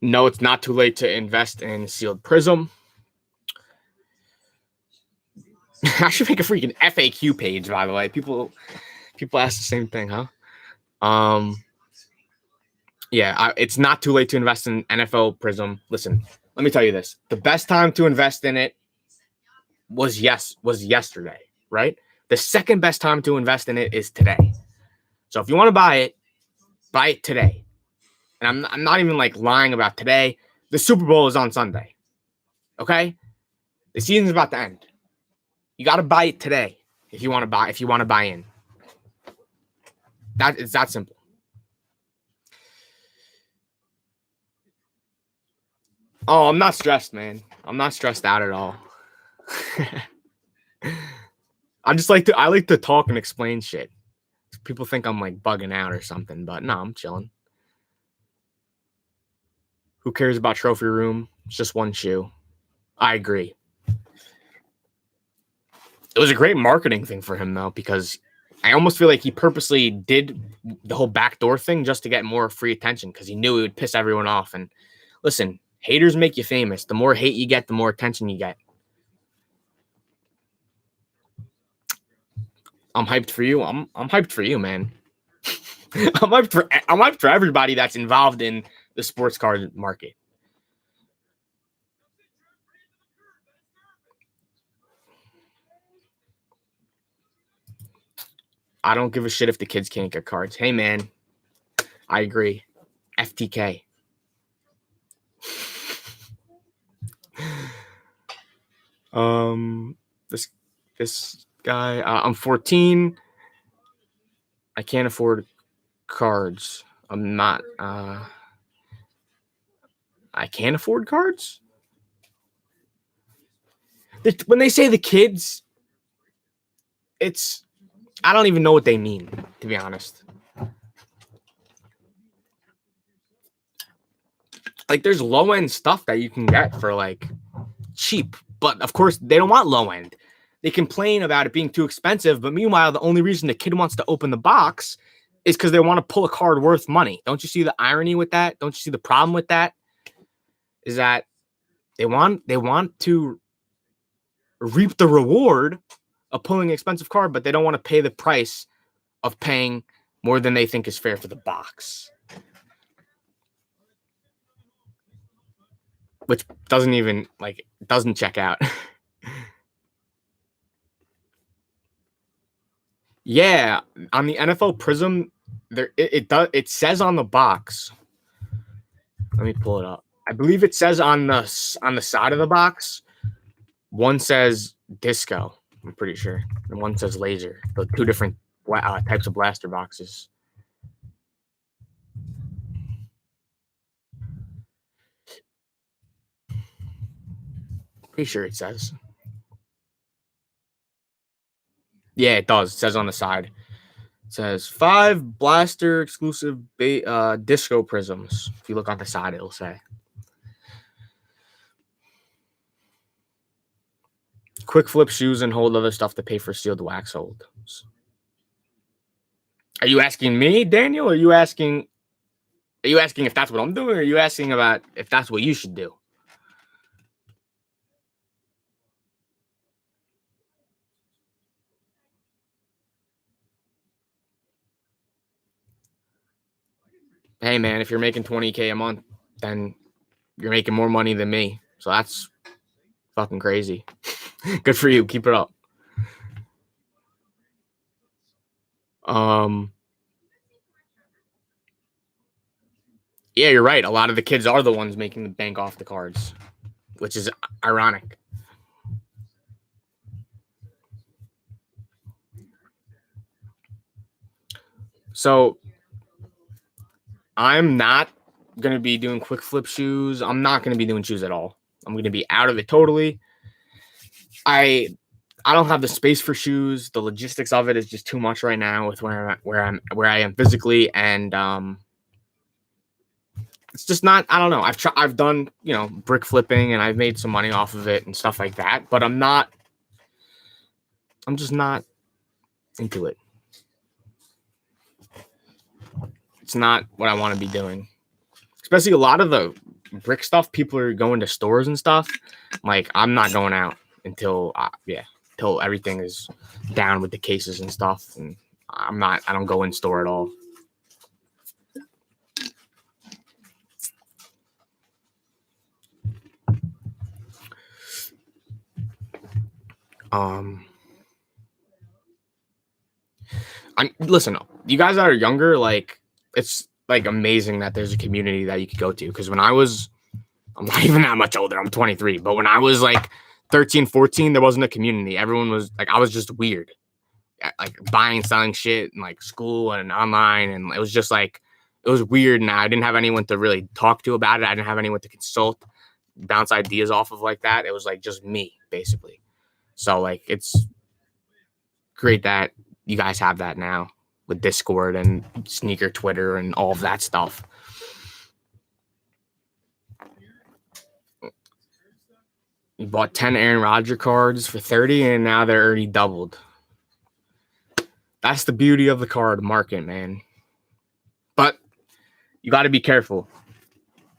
S1: No, it's not too late to invest in Sealed Prism. I should make a freaking FAQ page, by the way. People ask the same thing, huh? Yeah, it's not too late to invest in NFL Prism. Listen, let me tell you this: the best time to invest in it was yesterday, right? The second best time to invest in it is today. So if you want to buy it today. And I'm not even like lying about today. The Super Bowl is on Sunday. Okay? The season's about to end. You got to buy it today if you want to buy in. It's that simple. Oh, I'm not stressed, man. I'm not stressed out at all. I like to talk and explain shit. People think I'm like bugging out or something, but no, I'm chilling. Who cares about trophy room? It's just one shoe. I agree. It was a great marketing thing for him though, because I almost feel like he purposely did the whole backdoor thing just to get more free attention because he knew it would piss everyone off. And listen, haters make you famous. The more hate you get, the more attention you get. I'm hyped for you. I'm hyped for you, man. I'm hyped for everybody that's involved in the sports card market. I don't give a shit if the kids can't get cards. Hey, man, I agree. FTK. This guy. I'm 14. I can't afford cards. I'm not. I can't afford cards. When they say the kids, I don't even know what they mean, to be honest. Like, there's low end stuff that you can get for like cheap, but of course they don't want low end. They complain about it being too expensive, but meanwhile, the only reason the kid wants to open the box is because they want to pull a card worth money. Don't you see the irony with that? Don't you see the problem with that? Is that they want to reap the reward of pulling an expensive card, but they don't want to pay the price of paying more than they think is fair for the box. Which doesn't check out. Yeah, on the NFL Prism, it says on the box. Let me pull it up. I believe it says on the side of the box. One says disco. I'm pretty sure, and one says laser. The two different types of blaster boxes. Pretty sure it says. Yeah, it does. It says on the side. It says 5 blaster exclusive disco prisms. If you look on the side, it'll say. Quick flip shoes and hold other stuff to pay for sealed wax holds. Are you asking me, Daniel? Or are you asking if that's what I'm doing? Or are you asking about if that's what you should do? Hey, man, if you're making $20K a month, then you're making more money than me. So that's fucking crazy. Good for you. Keep it up. Yeah, you're right. A lot of the kids are the ones making the bank off the cards, which is ironic. So I'm not going to be doing quick flip shoes. I'm not going to be doing shoes at all. I'm going to be out of it totally. I don't have the space for shoes. The logistics of it is just too much right now with where I am physically, and it's just not. I don't know. I've done brick flipping, and I've made some money off of it and stuff like that. But I'm just not into it. It's not what I want to be doing. Especially a lot of the brick stuff, people are going to stores and stuff. Like, I'm not going out until, yeah. till everything is down with the cases and stuff. And I don't go in store at all. Listen, you guys that are younger, like, it's like amazing that there's a community that you could go to. Because I'm not even that much older. I'm 23. But when I was like 13, 14, there wasn't a community. Everyone was like, I was just weird. Like buying, selling shit and like school and online. And it was just like, it was weird. And I didn't have anyone to really talk to about it. I didn't have anyone to consult, bounce ideas off of like that. It was like just me, basically. So like, it's great that you guys have that now with Discord and sneaker Twitter and all of that stuff. You bought 10 Aaron Rodgers cards for 30 and now they're already doubled. That's the beauty of the card market, man. But you got to be careful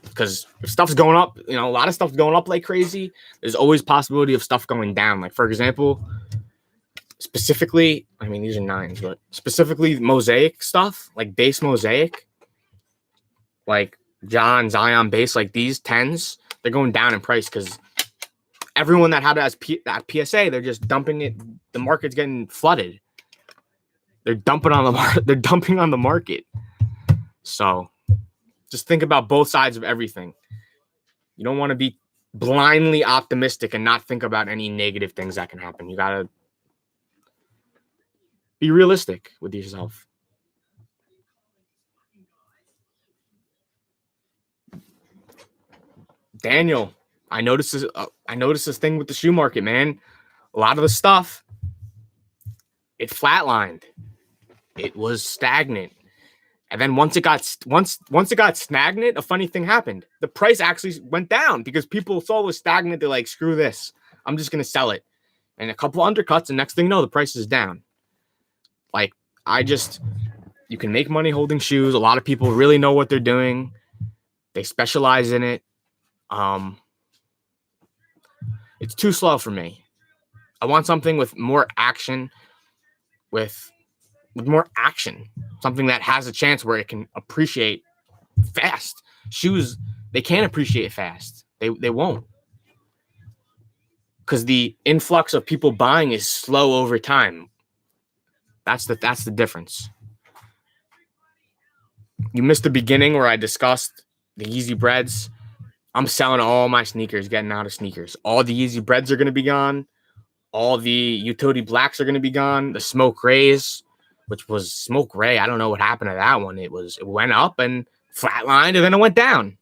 S1: because if stuff's going up, a lot of stuff's going up like crazy. There's always possibility of stuff going down. Like, for example, specifically, I mean, these are 9s, but specifically mosaic stuff, like base mosaic, like John Zion base, like these 10s, they're going down in price because everyone that had it as that PSA, they're just dumping it. The market's getting flooded. They're dumping on the they're dumping on the market. So just think about both sides of everything. You don't want to be blindly optimistic and not think about any negative things that can happen. You gotta be realistic with yourself. Daniel, I noticed this thing with the shoe market, man. A lot of the stuff, it flatlined. It was stagnant. And then once it got stagnant, a funny thing happened. The price actually went down because people saw it was stagnant. They're like, screw this. I'm just gonna sell it. And a couple undercuts, and next thing you know, the price is down. Like, you can make money holding shoes. A lot of people really know what they're doing. They specialize in it. It's too slow for me. I want something with more action, with more action, something that has a chance where it can appreciate fast. Shoes, they can't appreciate fast. They won't. Because the influx of people buying is slow over time. That's the difference. You missed the beginning where I discussed the Yeezy Breads. I'm selling all my sneakers, getting out of sneakers. All the Yeezy Breads are going to be gone. All the utility blacks are going to be gone. The Smoke Rays, which was Smoke Ray, I don't know what happened to that one. It went up and flatlined, and then it went down.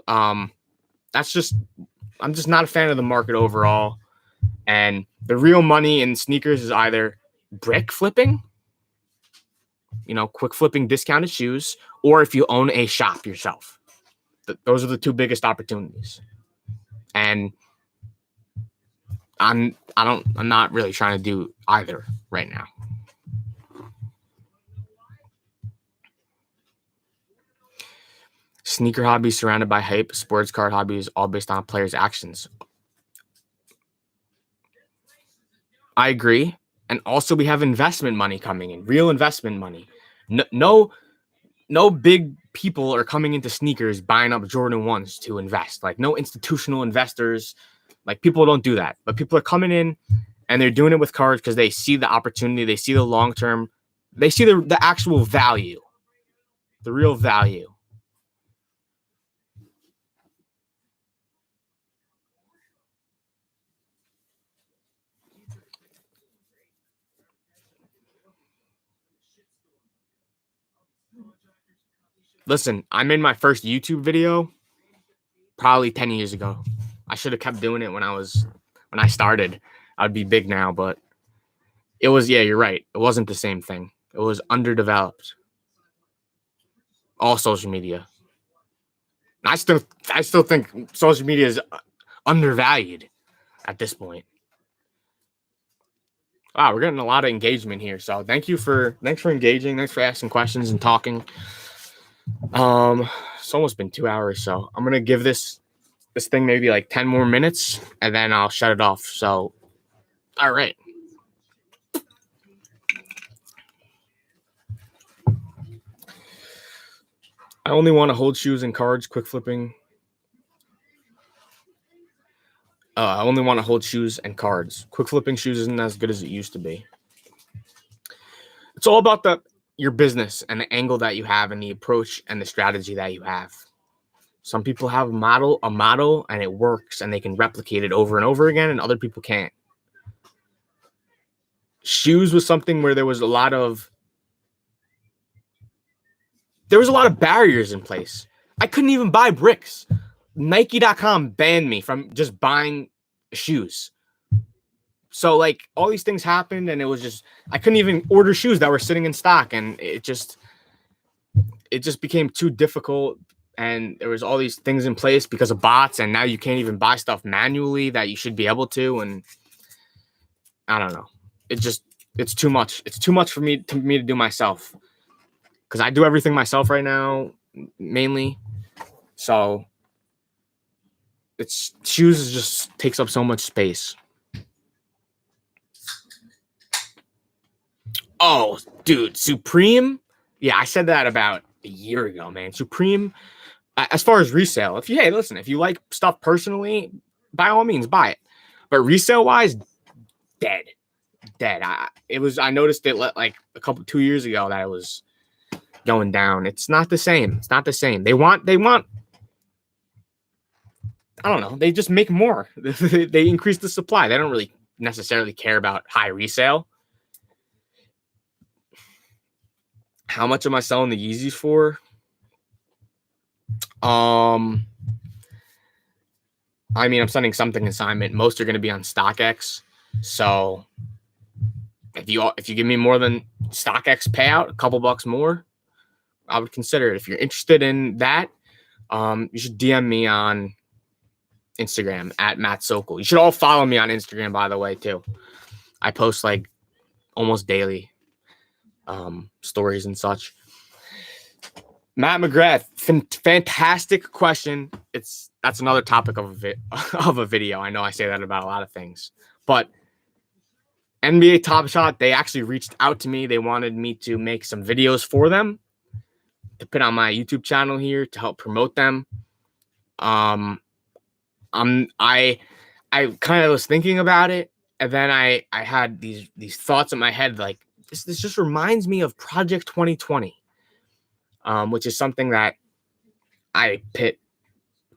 S1: I'm just not a fan of the market overall. And the real money in sneakers is either brick flipping, quick flipping discounted shoes, or if you own a shop yourself. Those are the two biggest opportunities. And I'm not really trying to do either right now. Sneaker hobby surrounded by hype. Sports card hobby is all based on a player's actions. I agree. And also we have investment money coming in, real investment money. No big people are coming into sneakers buying up Jordan 1s to invest. Like, no institutional investors. Like, people don't do that. But people are coming in and they're doing it with cards because they see the opportunity. They see the long term. They see the actual value, the real value. Listen, I made my first YouTube video probably 10 years ago. I should have kept doing it when I started. I'd be big now, but it was, yeah, you're right. It wasn't the same thing. It was underdeveloped. All social media. I still think social media is undervalued at this point. Wow, we're getting a lot of engagement here. So thanks for engaging. Thanks for asking questions and talking. It's almost been 2 hours, so I'm gonna give this thing maybe like 10 more minutes and then I'll shut it off. So All right. I only want to hold shoes and cards, quick flipping. I only want to hold shoes and cards. Quick flipping shoes isn't as good as it used to be. It's all about your business and the angle that you have and the approach and the strategy that you have. Some people have a model, and it works and they can replicate it over and over again, and other people can't. Shoes was something where there was a lot of barriers in place. I couldn't even buy bricks. Nike.com banned me from just buying shoes. So like all these things happened, and it was just I couldn't even order shoes that were sitting in stock, and it just became too difficult. And there was all these things in place because of bots, and now you can't even buy stuff manually that you should be able to. And I don't know. It's too much. It's too much for me to do myself, because I do everything myself right now, mainly. So shoes just takes up so much space. Oh, dude, Supreme. Yeah, I said that about a year ago, man. Supreme, as far as resale, if you like stuff personally, by all means, buy it. But resale wise, dead. I noticed it like 2 years ago that it was going down. It's not the same. They want, I don't know. They just make more. They increase the supply. They don't really necessarily care about high resale. How much am I selling the Yeezys for? I mean, I'm sending something consignment. Most are going to be on StockX. So if you give me more than StockX payout, a couple bucks more, I would consider it. If you're interested in that, you should DM me on Instagram at Matt Sokol. You should all follow me on Instagram, by the way, too. I post like almost daily stories and such. Matt McGrath, fantastic question. That's another topic of a video. I know I say that about a lot of things, but NBA Top Shot, they actually reached out to me. They wanted me to make some videos for them to put on my YouTube channel here to help promote them. I kind of was thinking about it, and then I had these thoughts in my head like this just reminds me of Project 2020. Which is something that I put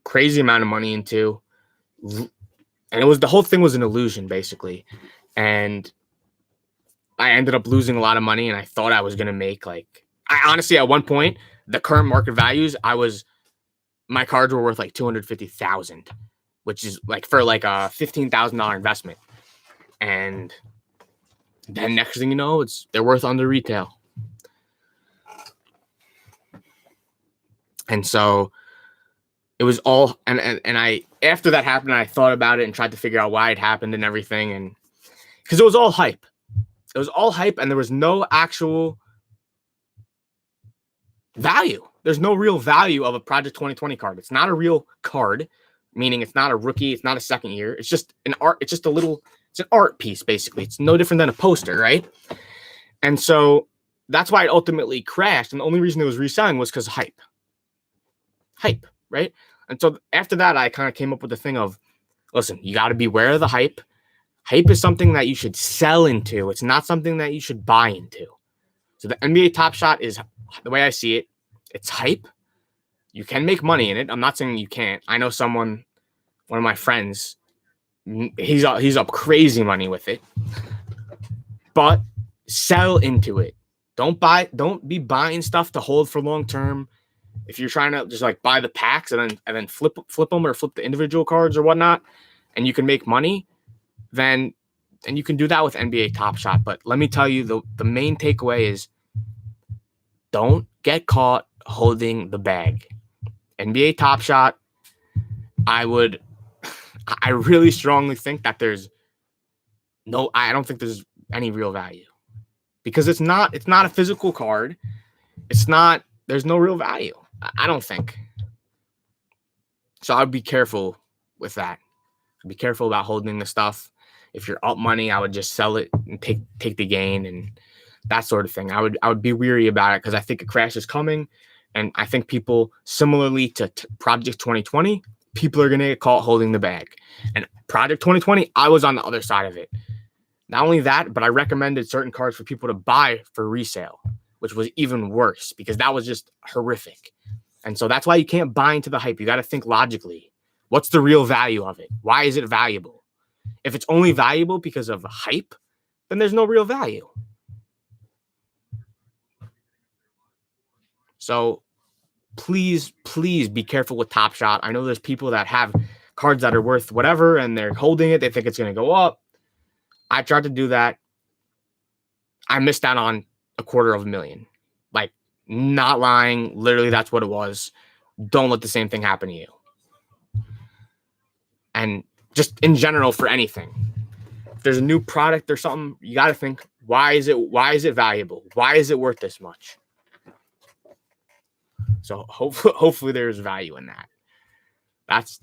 S1: crazy amount of money into, and the whole thing was an illusion basically, and I ended up losing a lot of money. And I thought I was gonna make I honestly at one point the current market values my cards were worth like $250,000, which is like for like a $15,000 investment, and then next thing you know, they're worth under retail. And so it was all, and I, after that happened, I thought about it and tried to figure out why it happened and everything. And because it was all hype. And there was no actual value. There's no real value of a Project 2020 card. It's not a real card, meaning it's not a rookie. It's not a second year. It's just an art. It's just it's an art piece, basically. It's no different than a poster, right? And so that's why it ultimately crashed. And the only reason it was reselling was because of hype, right? And so after that, I kind of came up with the thing of, listen, you got to be aware of the hype. Hype is something that you should sell into. It's not something that you should buy into. So the NBA Top Shot is, the way I see it, it's hype. You can make money in it. I'm not saying you can't. I know one of my friends, he's up crazy money with it. But sell into it. Don't be buying stuff to hold for long term. If you're trying to just like buy the packs and then flip them or flip the individual cards or whatnot, and you can make money, then you can do that with NBA Top Shot. But let me tell you, the main takeaway is don't get caught holding the bag. NBA Top Shot, I really strongly think that I don't think there's any real value, because it's not a physical card. There's no real value. I don't think. So I'd be careful with that. Be careful about holding the stuff. If you're up money, I would just sell it and take the gain and that sort of thing. I would be weary about it because I think a crash is coming, and I think people, similarly to Project 2020, people are going to get caught holding the bag. And Project 2020, I was on the other side of it. Not only that, but I recommended certain cards for people to buy for resale, which was even worse because that was just horrific. And so that's why you can't buy into the hype. You got to think logically. What's the real value of it? Why is it valuable? If it's only valuable because of hype, then there's no real value. So please be careful with Top Shot. I know there's people that have cards that are worth whatever and they're holding it. They think it's going to go up. I tried to do that. I missed out on $250,000. Like, not lying. Literally, that's what it was. Don't let the same thing happen to you. And just in general for anything. If there's a new product or something, you got to think, why is it valuable? Why is it worth this much? So hopefully there's value in that. That's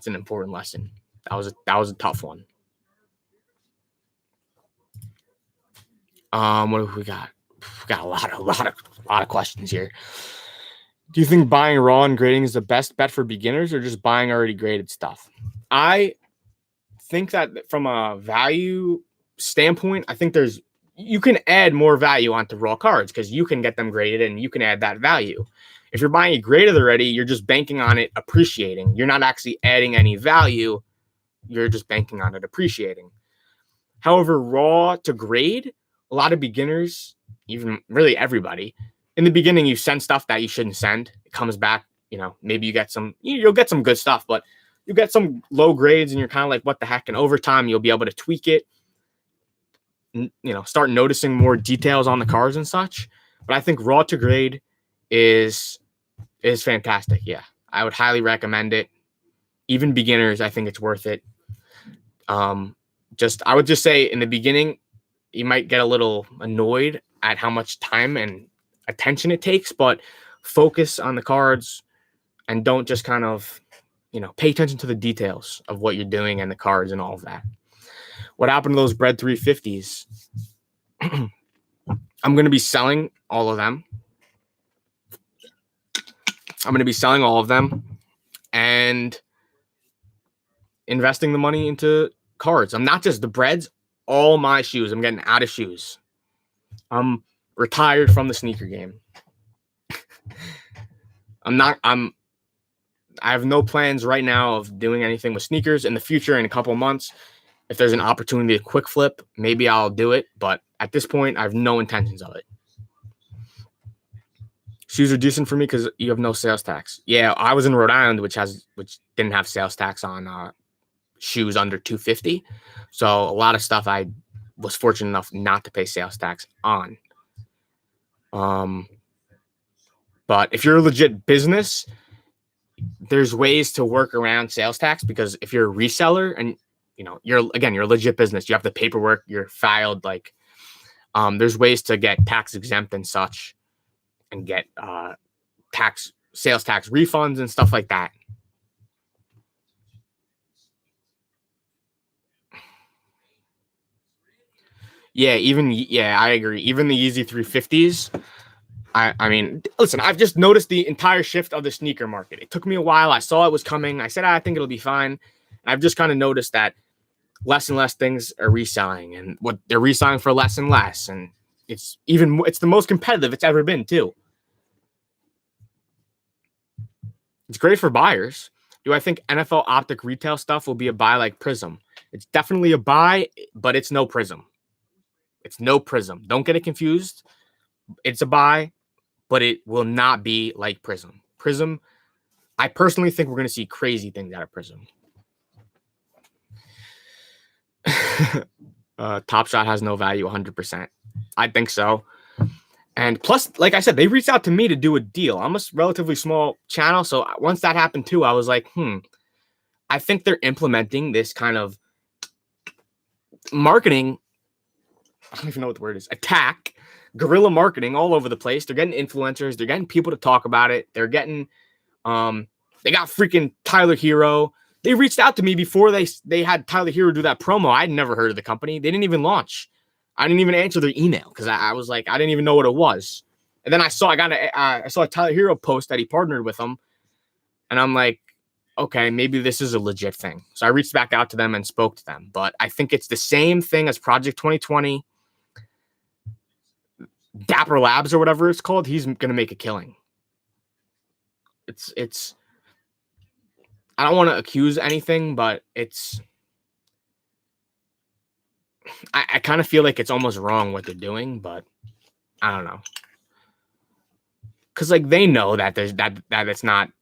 S1: an important lesson. That was a tough one. What have we got? We got a lot of questions here. Do you think buying raw and grading is the best bet for beginners, or just buying already graded stuff? I think that from a value standpoint, I think you can add more value onto raw cards because you can get them graded and you can add that value. If you're buying it graded already, you're just banking on it appreciating. You're not actually adding any value. You're just banking on it appreciating. However, raw to grade, a lot of beginners, even really everybody, in the beginning, you send stuff that you shouldn't send. It comes back, maybe you'll get some good stuff, but you get some low grades and you're kind of like, what the heck? And over time, you'll be able to tweak it, start noticing more details on the cards and such. But I think raw to grade is fantastic. Yeah, I would highly recommend it. Even beginners, I think it's worth it. I would just say in the beginning, you might get a little annoyed at how much time and attention it takes, but focus on the cards and don't just kind of, pay attention to the details of what you're doing and the cards and all of that. What happened to those bread 350s? I'm going to be selling all of them. And investing the money into cards. I'm not just the breads, all my shoes. I'm getting out of shoes. I'm retired from the sneaker game. I have no plans right now of doing anything with sneakers. In the future, in a couple of months, if there's an opportunity to quick flip, maybe I'll do it. But at this point, I have no intentions of it. Shoes are decent for me because you have no sales tax. Yeah, I was in Rhode Island, which didn't have sales tax on shoes under $250. So a lot of stuff I was fortunate enough not to pay sales tax on. But if you're a legit business, there's ways to work around sales tax, because if you're a reseller and you're a legit business, you have the paperwork, you're filed, there's ways to get tax exempt and such and get sales tax refunds and stuff like that. Yeah, I agree. Even the Yeezy 350s. I mean, listen, I've just noticed the entire shift of the sneaker market. It took me a while. I saw it was coming. I said, I think it'll be fine. And I've just kind of noticed that less and less things are reselling, and what they're reselling for less and less. And it's the most competitive it's ever been too. It's great for buyers. Do I think NFL optic retail stuff will be a buy like Prism? It's definitely a buy, but it's no Prism. It's no Prism. Don't get it confused. It's a buy, but it will not be like Prism. Prism, I personally think we're going to see crazy things out of Prism. Top Shot has no value 100%. I think so. And plus, like I said, they reached out to me to do a deal. I'm a relatively small channel, so once that happened too, I was like, I think they're implementing this kind of marketing. I don't even know what the word is. Attack. Guerrilla marketing all over the place. They're getting influencers. They're getting people to talk about it. They're getting, they got freaking Tyler Hero. They reached out to me before they had Tyler Hero do that promo. I'd never heard of the company. They didn't even launch. I didn't even answer their email because I was like, I didn't even know what it was. And then I saw a Tyler Hero post that he partnered with them, and I'm like, okay, maybe this is a legit thing. So I reached back out to them and spoke to them. But I think it's the same thing as Project 2020, Dapper Labs or whatever it's called. He's gonna make a killing. It's. I don't want to accuse anything, but I kind of feel like it's almost wrong what they're doing, but I don't know. Cause like they know that there's that it's not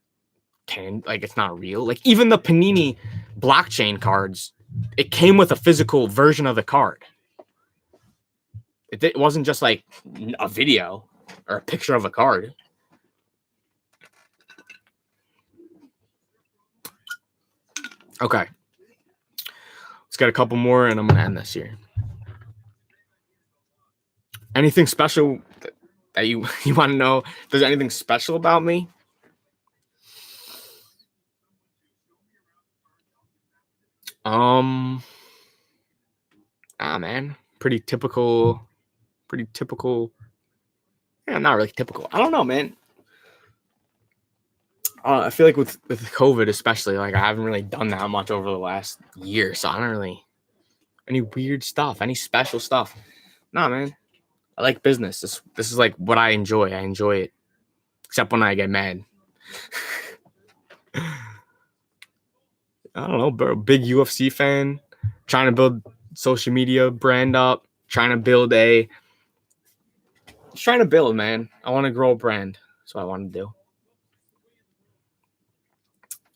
S1: it's not real. Like even the Panini blockchain cards, it came with a physical version of the card. It wasn't just like a video or a picture of a card. Okay. Let's get a couple more and I'm going to end this here. Anything special that you want to know? If there's anything special about me? Man. Pretty typical. Yeah, not really typical. I don't know, man. I feel like with COVID especially, like I haven't really done that much over the last year, so I don't really any weird stuff, any special stuff. Nah, man. I like business. This is like what I enjoy. I enjoy it, except when I get mad. I don't know, bro. Big UFC fan, trying to build social media brand up, trying to build, man. I want to grow a brand. That's what I want to do.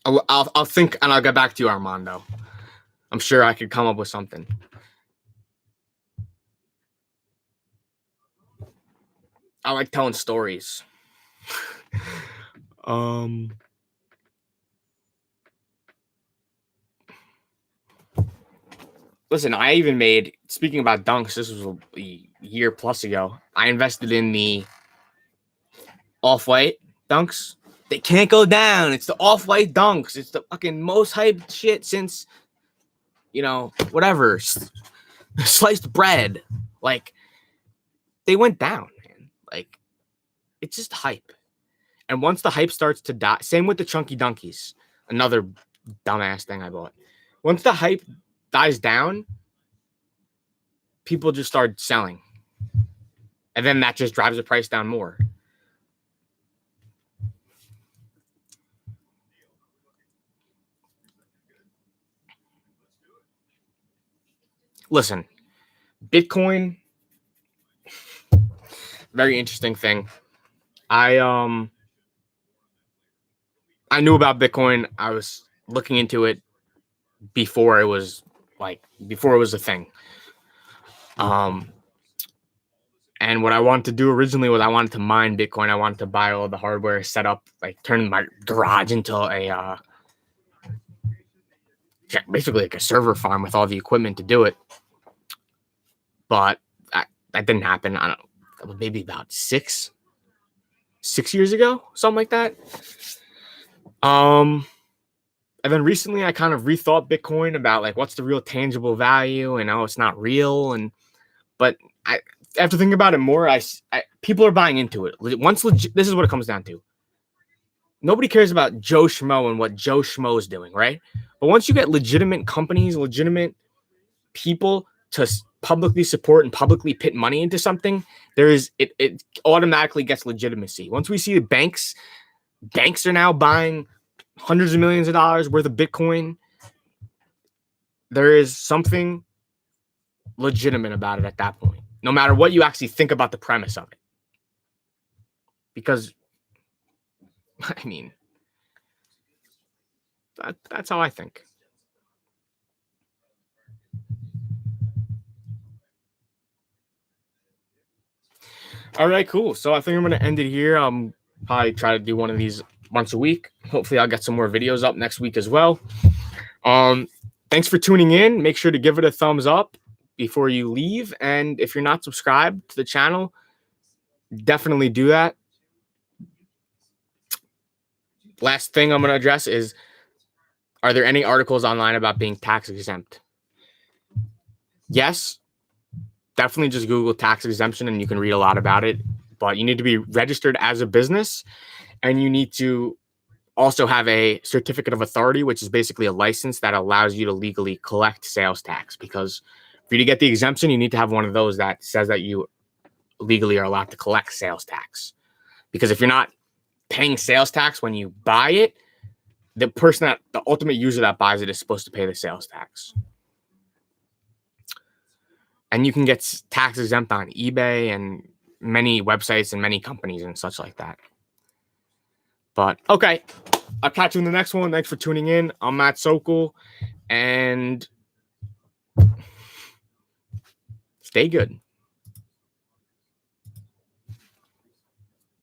S1: I'll think and I'll get back to you, Armando. I'm sure I could come up with something. I like telling stories. Listen, I even made, speaking about dunks, this was a year plus ago. I invested in the off-white dunks. They can't go down. It's the off-white dunks. It's the fucking most hyped shit since, whatever. Sliced bread. Like, they went down, man. Like, it's just hype. And once the hype starts to die, same with the chunky dunkies. Another dumbass thing I bought. Once the hype dies down, people just start selling. And then that just drives the price down more. Listen, Bitcoin, very interesting thing. I knew about Bitcoin. I was looking into it before it was a thing. And what I wanted to do originally was I wanted to mine Bitcoin. I wanted to buy all the hardware, set up, like turn my garage into basically like a server farm with all the equipment to do it. But that didn't happen. I don't know, maybe about 6 years ago, something like that. And then recently I kind of rethought Bitcoin about like what's the real tangible value, and it's not real. But after thinking about it more, people are buying into it. This is what it comes down to. Nobody cares about Joe Schmo and what Joe Schmo is doing, right? But once you get legitimate companies, legitimate people to publicly support and publicly put money into something, it automatically gets legitimacy. Once we see the banks are now buying hundreds of millions of dollars worth of Bitcoin, there is something legitimate about it at that point, no matter what you actually think about the premise of it. Because, I mean, that's how I think. All right, cool. So I think I'm going to end it here. Probably try to do one of these once a week. Hopefully I'll get some more videos up next week as well. Thanks for tuning in. Make sure to give it a thumbs up before you leave. And if you're not subscribed to the channel, definitely do that. Last thing I'm going to address is Are there any articles online about being tax exempt? Yes. Definitely just Google tax exemption and you can read a lot about it. But you need to be registered as a business, and you need to also have a certificate of authority, which is basically a license that allows you to legally collect sales tax. Because for you to get the exemption, you need to have one of those that says that you legally are allowed to collect sales tax. Because if you're not paying sales tax when you buy it, the ultimate user that buys it is supposed to pay the sales tax. And you can get tax exempt on eBay and many websites and many companies and such like that. But okay, I'll catch you in the next one. Thanks for tuning in. I'm Matt Sokol, and stay good.